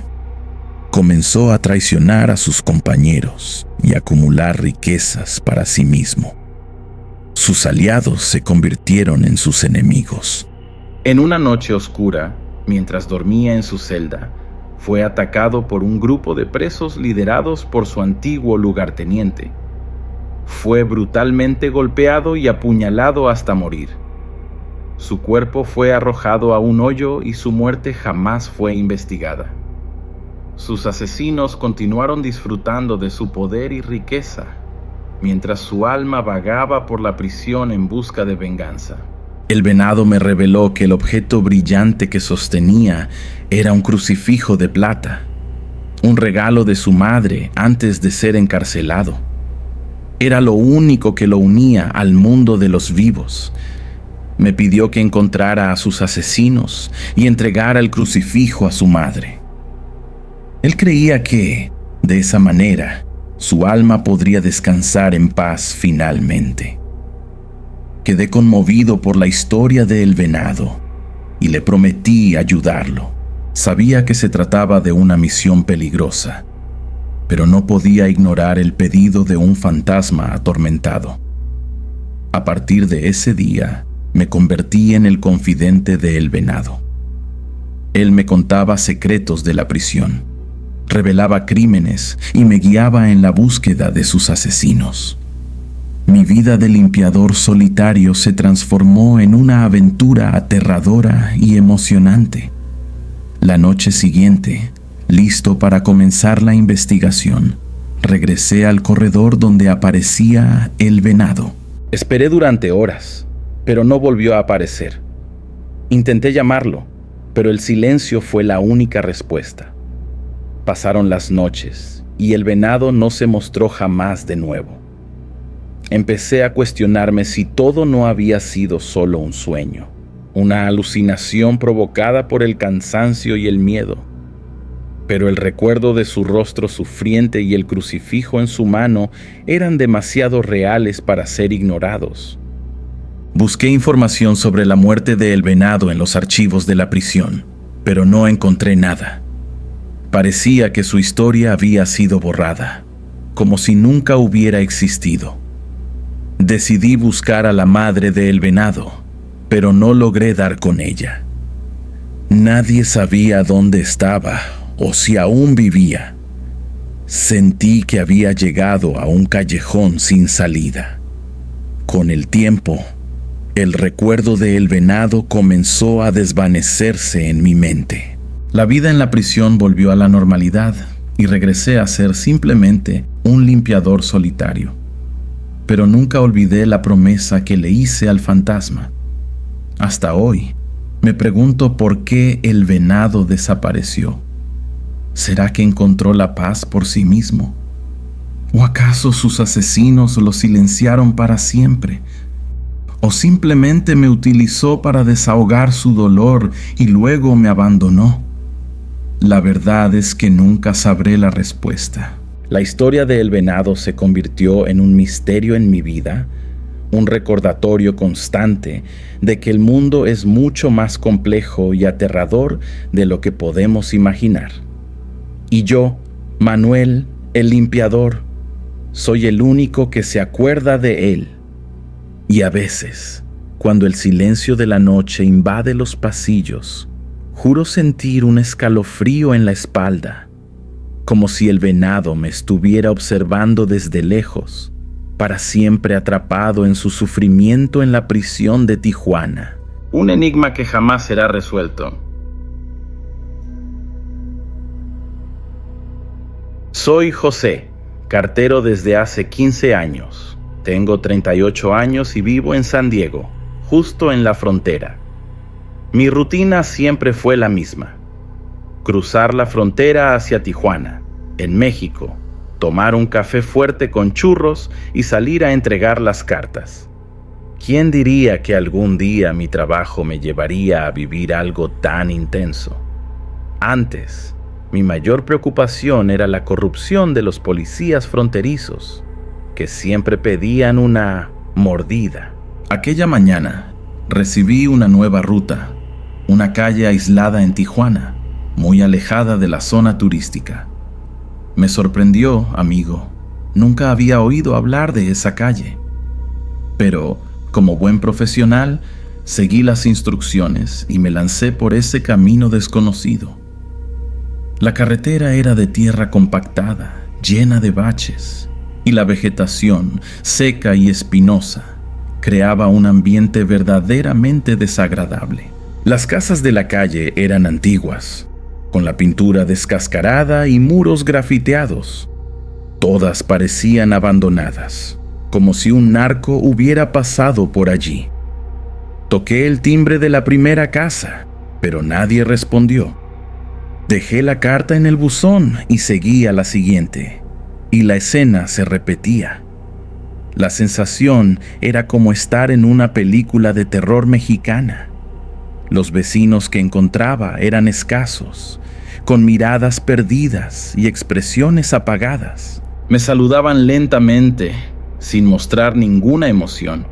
Comenzó a traicionar a sus compañeros y acumular riquezas para sí mismo. Sus aliados se convirtieron en sus enemigos. En una noche oscura, mientras dormía en su celda, fue atacado por un grupo de presos liderados por su antiguo lugarteniente. Fue brutalmente golpeado y apuñalado hasta morir. Su cuerpo fue arrojado a un hoyo y su muerte jamás fue investigada. Sus asesinos continuaron disfrutando de su poder y riqueza, mientras su alma vagaba por la prisión en busca de venganza. El Venado me reveló que el objeto brillante que sostenía era un crucifijo de plata, un regalo de su madre antes de ser encarcelado. Era lo único que lo unía al mundo de los vivos. Me pidió que encontrara a sus asesinos y entregara el crucifijo a su madre. Él creía que, De esa manera, su alma podría descansar en paz finalmente. Quedé conmovido por la historia de El Venado y le prometí ayudarlo. Sabía que se trataba de una misión peligrosa, pero no podía ignorar el pedido de un fantasma atormentado. A partir de ese día, me convertí en el confidente de El Venado. Él me contaba secretos de la prisión, revelaba crímenes y me guiaba en la búsqueda de sus asesinos. Mi vida de limpiador solitario se transformó en una aventura aterradora y emocionante. La noche siguiente, listo para comenzar la investigación, regresé al corredor donde aparecía El Venado. Esperé durante horas, pero no volvió a aparecer. Intenté llamarlo, pero el silencio fue la única respuesta. Pasaron las noches y El Venado no se mostró jamás de nuevo. Empecé a cuestionarme si todo no había sido solo un sueño, una alucinación provocada por el cansancio y el miedo. Pero el recuerdo de su rostro sufriente y el crucifijo en su mano eran demasiado reales para ser ignorados. Busqué información sobre la muerte de El Venado en los archivos de la prisión, pero no encontré nada. Parecía que su historia había sido borrada, como si nunca hubiera existido. Decidí buscar a la madre de El Venado, pero no logré dar con ella. Nadie sabía dónde estaba o si aún vivía. Sentí que había llegado a un callejón sin salida. Con el tiempo, el recuerdo de El Venado comenzó a desvanecerse en mi mente. La vida en la prisión volvió a la normalidad y regresé a ser simplemente un limpiador solitario. Pero nunca olvidé la promesa que le hice al fantasma. Hasta hoy, me pregunto por qué El Venado desapareció. ¿Será que encontró la paz por sí mismo? ¿O acaso sus asesinos lo silenciaron para siempre? ¿O simplemente me utilizó para desahogar su dolor y luego me abandonó? La verdad es que nunca sabré la respuesta. La historia de El Venado se convirtió en un misterio en mi vida, un recordatorio constante de que el mundo es mucho más complejo y aterrador de lo que podemos imaginar. Y yo, Manuel, el limpiador, soy el único que se acuerda de él. Y a veces, cuando el silencio de la noche invade los pasillos, juro sentir un escalofrío en la espalda, como si El Venado me estuviera observando desde lejos, para siempre atrapado en su sufrimiento en la prisión de Tijuana. Un enigma que jamás será resuelto. Soy José, cartero desde hace 15 años. Tengo 38 años y vivo en San Diego, justo en la frontera. Mi rutina siempre fue la misma: cruzar la frontera hacia Tijuana, en México, tomar un café fuerte con churros y salir a entregar las cartas. ¿Quién diría que algún día mi trabajo me llevaría a vivir algo tan intenso? Antes, mi mayor preocupación era la corrupción de los policías fronterizos, que siempre pedían una mordida. Aquella mañana, recibí una nueva ruta, una calle aislada en Tijuana, muy alejada de la zona turística. Me sorprendió, amigo. Nunca había oído hablar de esa calle. Pero, como buen profesional, seguí las instrucciones y me lancé por ese camino desconocido. La carretera era de tierra compactada, llena de baches, y la vegetación, seca y espinosa, creaba un ambiente verdaderamente desagradable. Las casas de la calle eran antiguas, con la pintura descascarada y muros grafiteados. Todas parecían abandonadas, como si un narco hubiera pasado por allí. Toqué el timbre de la primera casa, pero nadie respondió. Dejé la carta en el buzón y seguí a la siguiente, y la escena se repetía. La sensación era como estar en una película de terror mexicana. Los vecinos que encontraba eran escasos, con miradas perdidas y expresiones apagadas. Me saludaban lentamente, sin mostrar ninguna emoción.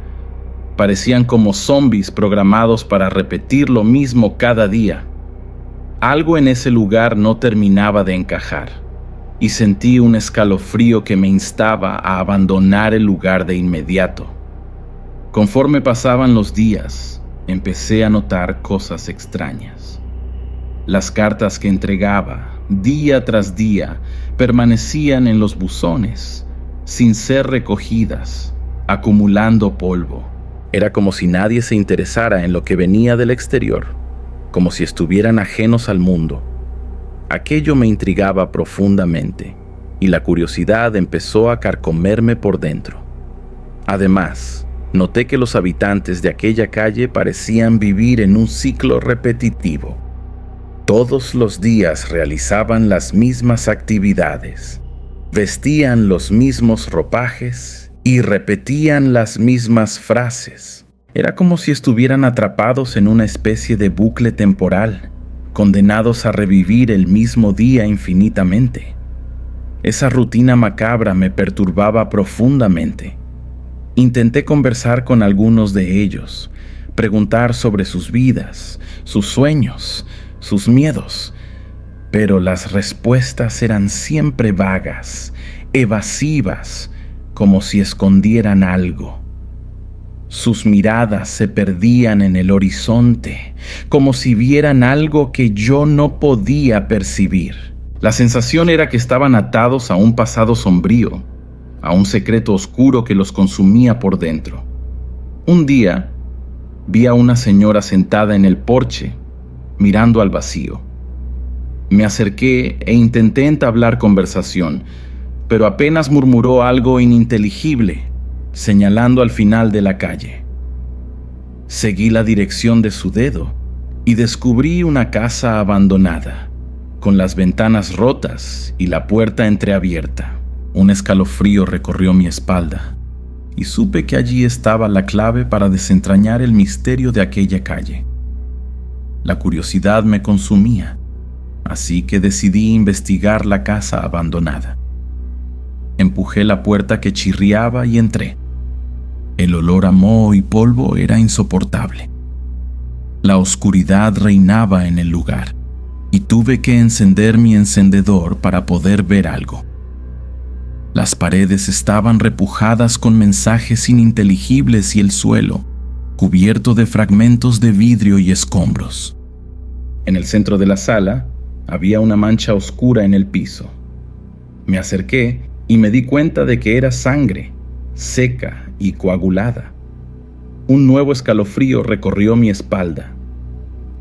Parecían como zombies programados para repetir lo mismo cada día. Algo en ese lugar no terminaba de encajar, y sentí un escalofrío que me instaba a abandonar el lugar de inmediato. Conforme pasaban los días, empecé a notar cosas extrañas. Las cartas que entregaba, día tras día, permanecían en los buzones, sin ser recogidas, acumulando polvo. Era como si nadie se interesara en lo que venía del exterior, como si estuvieran ajenos al mundo. Aquello me intrigaba profundamente, y la curiosidad empezó a carcomerme por dentro. Además, noté que los habitantes de aquella calle parecían vivir en un ciclo repetitivo. Todos los días realizaban las mismas actividades, vestían los mismos ropajes y repetían las mismas frases. Era como si estuvieran atrapados en una especie de bucle temporal, condenados a revivir el mismo día infinitamente. Esa rutina macabra me perturbaba profundamente. Intenté conversar con algunos de ellos, preguntar sobre sus vidas, sus sueños, sus miedos, pero las respuestas eran siempre vagas, evasivas, como si escondieran algo. Sus miradas se perdían en el horizonte, como si vieran algo que yo no podía percibir. La sensación era que estaban atados a un pasado sombrío, a un secreto oscuro que los consumía por dentro. Un día, vi a una señora sentada en el porche, mirando al vacío. Me acerqué e intenté entablar conversación, pero apenas murmuró algo ininteligible, señalando al final de la calle. Seguí la dirección de su dedo y descubrí una casa abandonada, con las ventanas rotas y la puerta entreabierta. Un escalofrío recorrió mi espalda y supe que allí estaba la clave para desentrañar el misterio de aquella calle. La curiosidad me consumía, así que decidí investigar la casa abandonada. Empujé la puerta que chirriaba y entré. El olor a moho y polvo era insoportable. La oscuridad reinaba en el lugar y tuve que encender mi encendedor para poder ver algo. Las paredes estaban repujadas con mensajes ininteligibles y el suelo, cubierto de fragmentos de vidrio y escombros. En el centro de la sala había una mancha oscura en el piso. Me acerqué y me di cuenta de que era sangre, seca y coagulada. Un nuevo escalofrío recorrió mi espalda.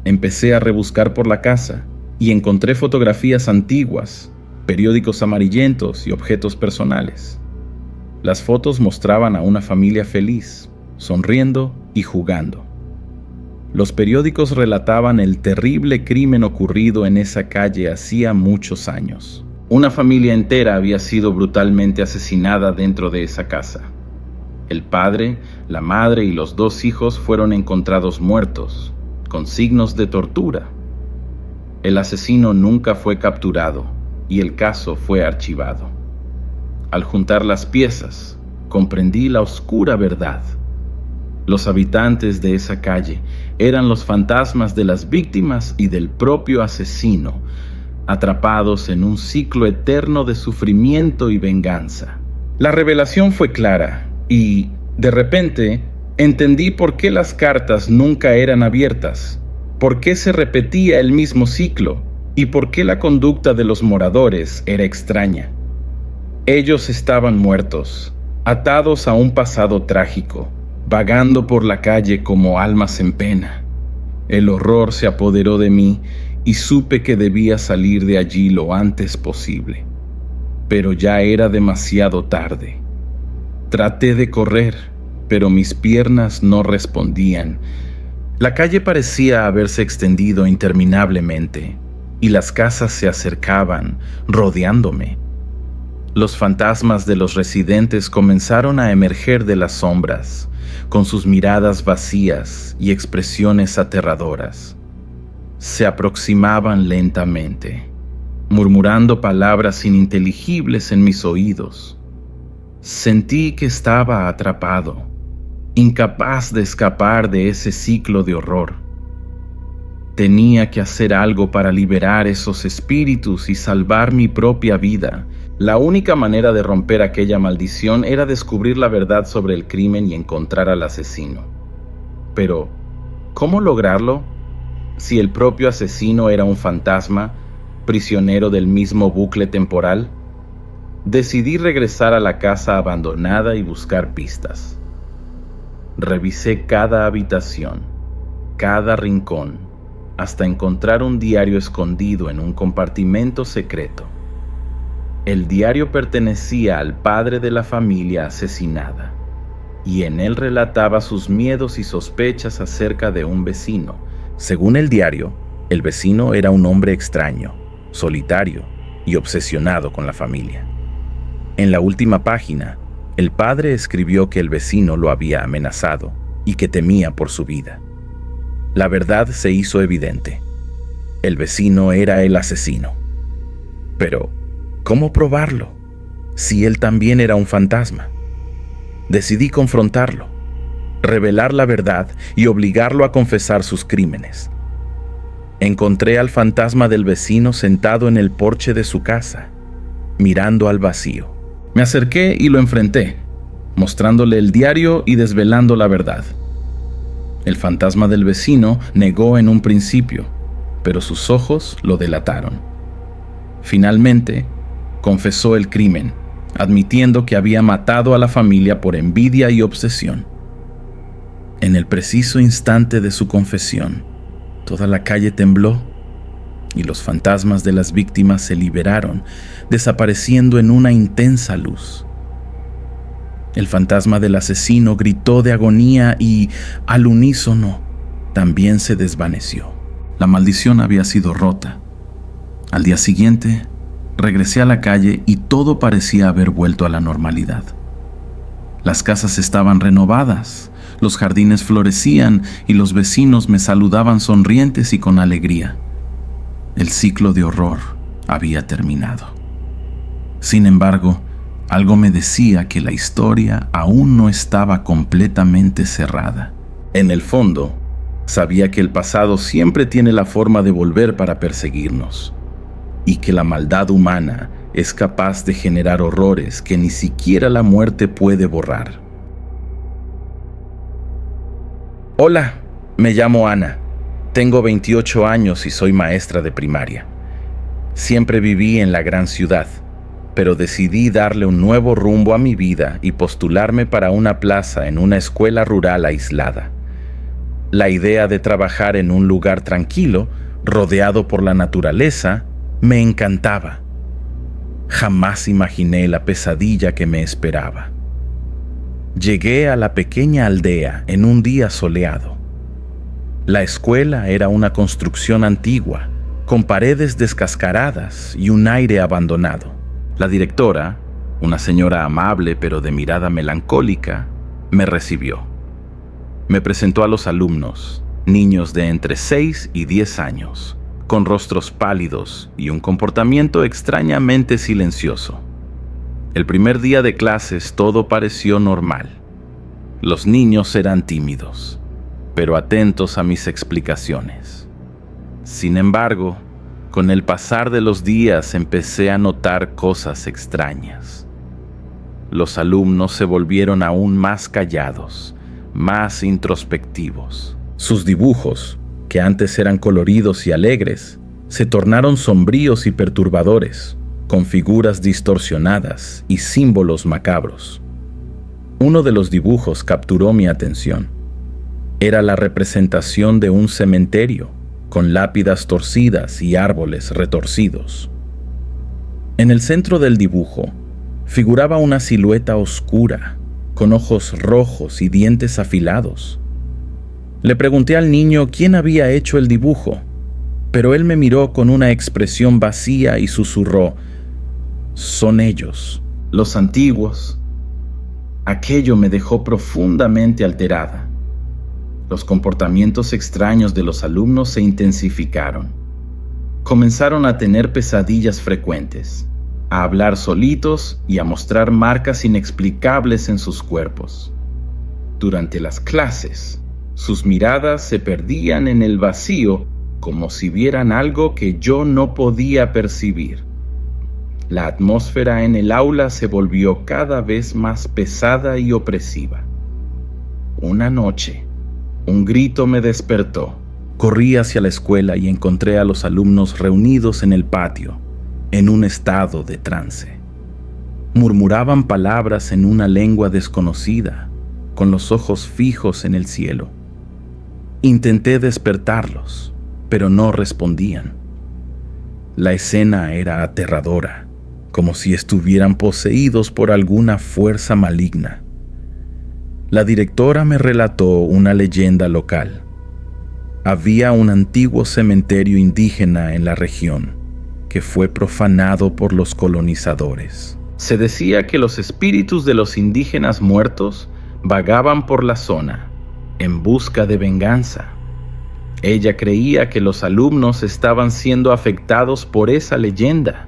Empecé a rebuscar por la casa y encontré fotografías antiguas, periódicos amarillentos y objetos personales. Las fotos mostraban a una familia feliz, sonriendo y jugando. Los periódicos relataban el terrible crimen ocurrido en esa calle hacía muchos años. Una familia entera había sido brutalmente asesinada dentro de esa casa. El padre, la madre y los 2 hijos fueron encontrados muertos, con signos de tortura. El asesino nunca fue capturado y el caso fue archivado. Al juntar las piezas, comprendí la oscura verdad. Los habitantes de esa calle eran los fantasmas de las víctimas y del propio asesino, atrapados en un ciclo eterno de sufrimiento y venganza. La revelación fue clara y, de repente, entendí por qué las cartas nunca eran abiertas, por qué se repetía el mismo ciclo y por qué la conducta de los moradores era extraña. Ellos estaban muertos, atados a un pasado trágico, vagando por la calle como almas en pena. El horror se apoderó de mí y supe que debía salir de allí lo antes posible. Pero ya era demasiado tarde. Traté de correr, pero mis piernas no respondían. La calle parecía haberse extendido interminablemente, y las casas se acercaban, rodeándome. Los fantasmas de los residentes comenzaron a emerger de las sombras, con sus miradas vacías y expresiones aterradoras. Se aproximaban lentamente, murmurando palabras ininteligibles en mis oídos. Sentí que estaba atrapado, incapaz de escapar de ese ciclo de horror. Tenía que hacer algo para liberar esos espíritus y salvar mi propia vida. La única manera de romper aquella maldición era descubrir la verdad sobre el crimen y encontrar al asesino. Pero, ¿cómo lograrlo? Si el propio asesino era un fantasma, prisionero del mismo bucle temporal. Decidí regresar a la casa abandonada y buscar pistas. Revisé cada habitación, cada rincón, hasta encontrar un diario escondido en un compartimento secreto. El diario pertenecía al padre de la familia asesinada, y en él relataba sus miedos y sospechas acerca de un vecino. Según el diario, el vecino era un hombre extraño, solitario y obsesionado con la familia. En la última página, el padre escribió que el vecino lo había amenazado y que temía por su vida. La verdad se hizo evidente. El vecino era el asesino. Pero, ¿cómo probarlo? Si él también era un fantasma. Decidí confrontarlo, revelar la verdad y obligarlo a confesar sus crímenes. Encontré al fantasma del vecino sentado en el porche de su casa, mirando al vacío. Me acerqué y lo enfrenté, mostrándole el diario y desvelando la verdad. El fantasma del vecino negó en un principio, pero sus ojos lo delataron. Finalmente, confesó el crimen, admitiendo que había matado a la familia por envidia y obsesión. En el preciso instante de su confesión, toda la calle tembló y los fantasmas de las víctimas se liberaron, desapareciendo en una intensa luz. El fantasma del asesino gritó de agonía y, al unísono, también se desvaneció. La maldición había sido rota. Al día siguiente, regresé a la calle y todo parecía haber vuelto a la normalidad. Las casas estaban renovadas, los jardines florecían y los vecinos me saludaban sonrientes y con alegría. El ciclo de horror había terminado. Sin embargo, algo me decía que la historia aún no estaba completamente cerrada. En el fondo, sabía que el pasado siempre tiene la forma de volver para perseguirnos, y que la maldad humana es capaz de generar horrores que ni siquiera la muerte puede borrar. Hola, me llamo Ana. Tengo 28 años y soy maestra de primaria. Siempre viví en la gran ciudad, pero decidí darle un nuevo rumbo a mi vida y postularme para una plaza en una escuela rural aislada. La idea de trabajar en un lugar tranquilo, rodeado por la naturaleza, me encantaba. Jamás imaginé la pesadilla que me esperaba. Llegué a la pequeña aldea en un día soleado. La escuela era una construcción antigua, con paredes descascaradas y un aire abandonado. La directora, una señora amable pero de mirada melancólica, me recibió. Me presentó a los alumnos, niños de entre 6 y 10 años, con rostros pálidos y un comportamiento extrañamente silencioso. El primer día de clases todo pareció normal. Los niños eran tímidos, pero atentos a mis explicaciones. Sin embargo, con el pasar de los días empecé a notar cosas extrañas. Los alumnos se volvieron aún más callados, más introspectivos. Sus dibujos, que antes eran coloridos y alegres, se tornaron sombríos y perturbadores, con figuras distorsionadas y símbolos macabros. Uno de los dibujos capturó mi atención. Era la representación de un cementerio, con lápidas torcidas y árboles retorcidos. En el centro del dibujo figuraba una silueta oscura, con ojos rojos y dientes afilados. Le pregunté al niño quién había hecho el dibujo, pero él me miró con una expresión vacía y susurró: «Son ellos, los antiguos. Aquello me dejó profundamente alterada. Los comportamientos extraños de los alumnos se intensificaron. Comenzaron a tener pesadillas frecuentes, a hablar solitos y a mostrar marcas inexplicables en sus cuerpos. Durante las clases, sus miradas se perdían en el vacío como si vieran algo que yo no podía percibir. La atmósfera en el aula se volvió cada vez más pesada y opresiva. Una noche, un grito me despertó. Corrí hacia la escuela y encontré a los alumnos reunidos en el patio, en un estado de trance. Murmuraban palabras en una lengua desconocida, con los ojos fijos en el cielo. Intenté despertarlos, pero no respondían. La escena era aterradora, como si estuvieran poseídos por alguna fuerza maligna. La directora me relató una leyenda local. Había un antiguo cementerio indígena en la región que fue profanado por los colonizadores. Se decía que los espíritus de los indígenas muertos vagaban por la zona en busca de venganza. Ella creía que los alumnos estaban siendo afectados por esa leyenda,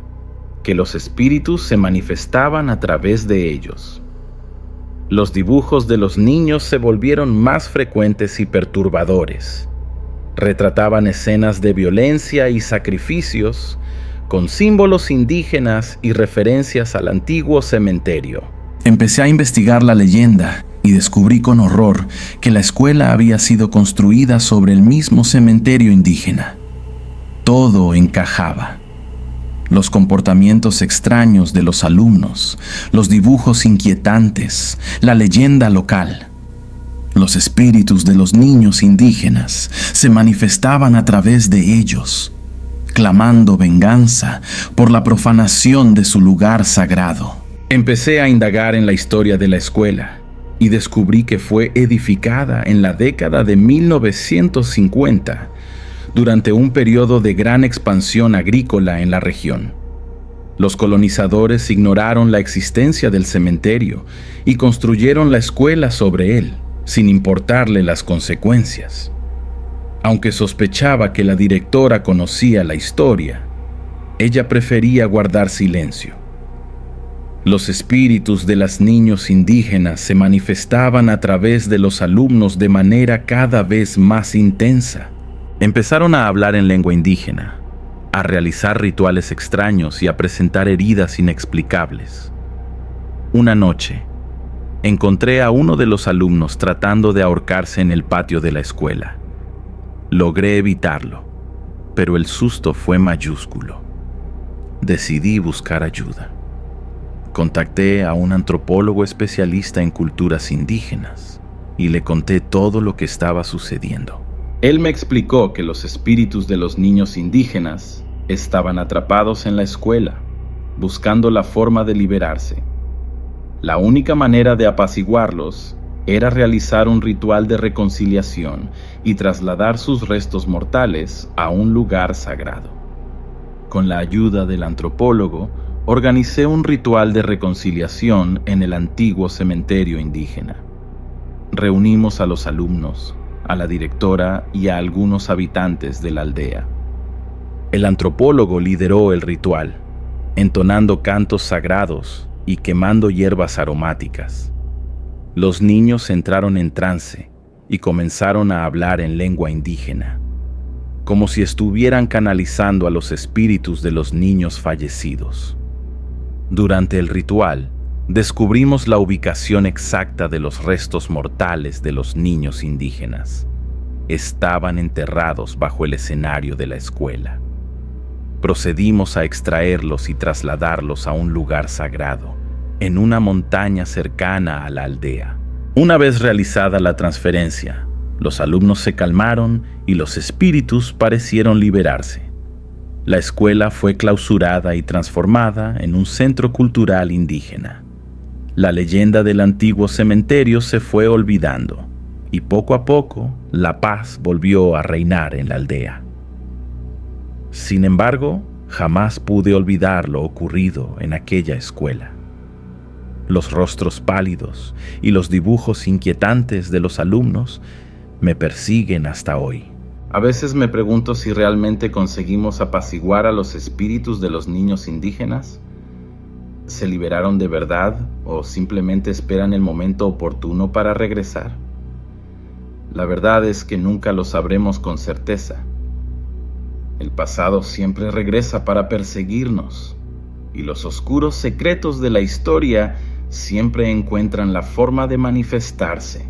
que los espíritus se manifestaban a través de ellos. Los dibujos de los niños se volvieron más frecuentes y perturbadores. Retrataban escenas de violencia y sacrificios, con símbolos indígenas y referencias al antiguo cementerio. Empecé a investigar la leyenda y descubrí con horror que la escuela había sido construida sobre el mismo cementerio indígena. Todo encajaba. Los comportamientos extraños de los alumnos, los dibujos inquietantes, la leyenda local. Los espíritus de los niños indígenas se manifestaban a través de ellos, clamando venganza por la profanación de su lugar sagrado. Empecé a indagar en la historia de la escuela y descubrí que fue edificada en la década de 1950, durante un periodo de gran expansión agrícola en la región. Los colonizadores ignoraron la existencia del cementerio y construyeron la escuela sobre él, sin importarle las consecuencias. Aunque sospechaba que la directora conocía la historia, ella prefería guardar silencio. Los espíritus de los niños indígenas se manifestaban a través de los alumnos de manera cada vez más intensa. Empezaron a hablar en lengua indígena, a realizar rituales extraños y a presentar heridas inexplicables. Una noche, encontré a uno de los alumnos tratando de ahorcarse en el patio de la escuela. Logré evitarlo, pero el susto fue mayúsculo. Decidí buscar ayuda. Contacté a un antropólogo especialista en culturas indígenas y le conté todo lo que estaba sucediendo. Él me explicó que los espíritus de los niños indígenas estaban atrapados en la escuela, buscando la forma de liberarse. La única manera de apaciguarlos era realizar un ritual de reconciliación y trasladar sus restos mortales a un lugar sagrado. Con la ayuda del antropólogo, organicé un ritual de reconciliación en el antiguo cementerio indígena. Reunimos a los alumnos, a la directora y a algunos habitantes de la aldea. El antropólogo lideró el ritual, entonando cantos sagrados y quemando hierbas aromáticas. Los niños entraron en trance y comenzaron a hablar en lengua indígena, como si estuvieran canalizando a los espíritus de los niños fallecidos. Durante el ritual, descubrimos la ubicación exacta de los restos mortales de los niños indígenas. Estaban enterrados bajo el escenario de la escuela. Procedimos a extraerlos y trasladarlos a un lugar sagrado, en una montaña cercana a la aldea. Una vez realizada la transferencia, los alumnos se calmaron y los espíritus parecieron liberarse. La escuela fue clausurada y transformada en un centro cultural indígena. La leyenda del antiguo cementerio se fue olvidando y poco a poco la paz volvió a reinar en la aldea. Sin embargo, jamás pude olvidar lo ocurrido en aquella escuela. Los rostros pálidos y los dibujos inquietantes de los alumnos me persiguen hasta hoy. A veces me pregunto si realmente conseguimos apaciguar a los espíritus de los niños indígenas. ¿Se liberaron de verdad o simplemente esperan el momento oportuno para regresar? La verdad es que nunca lo sabremos con certeza. El pasado siempre regresa para perseguirnos, y los oscuros secretos de la historia siempre encuentran la forma de manifestarse.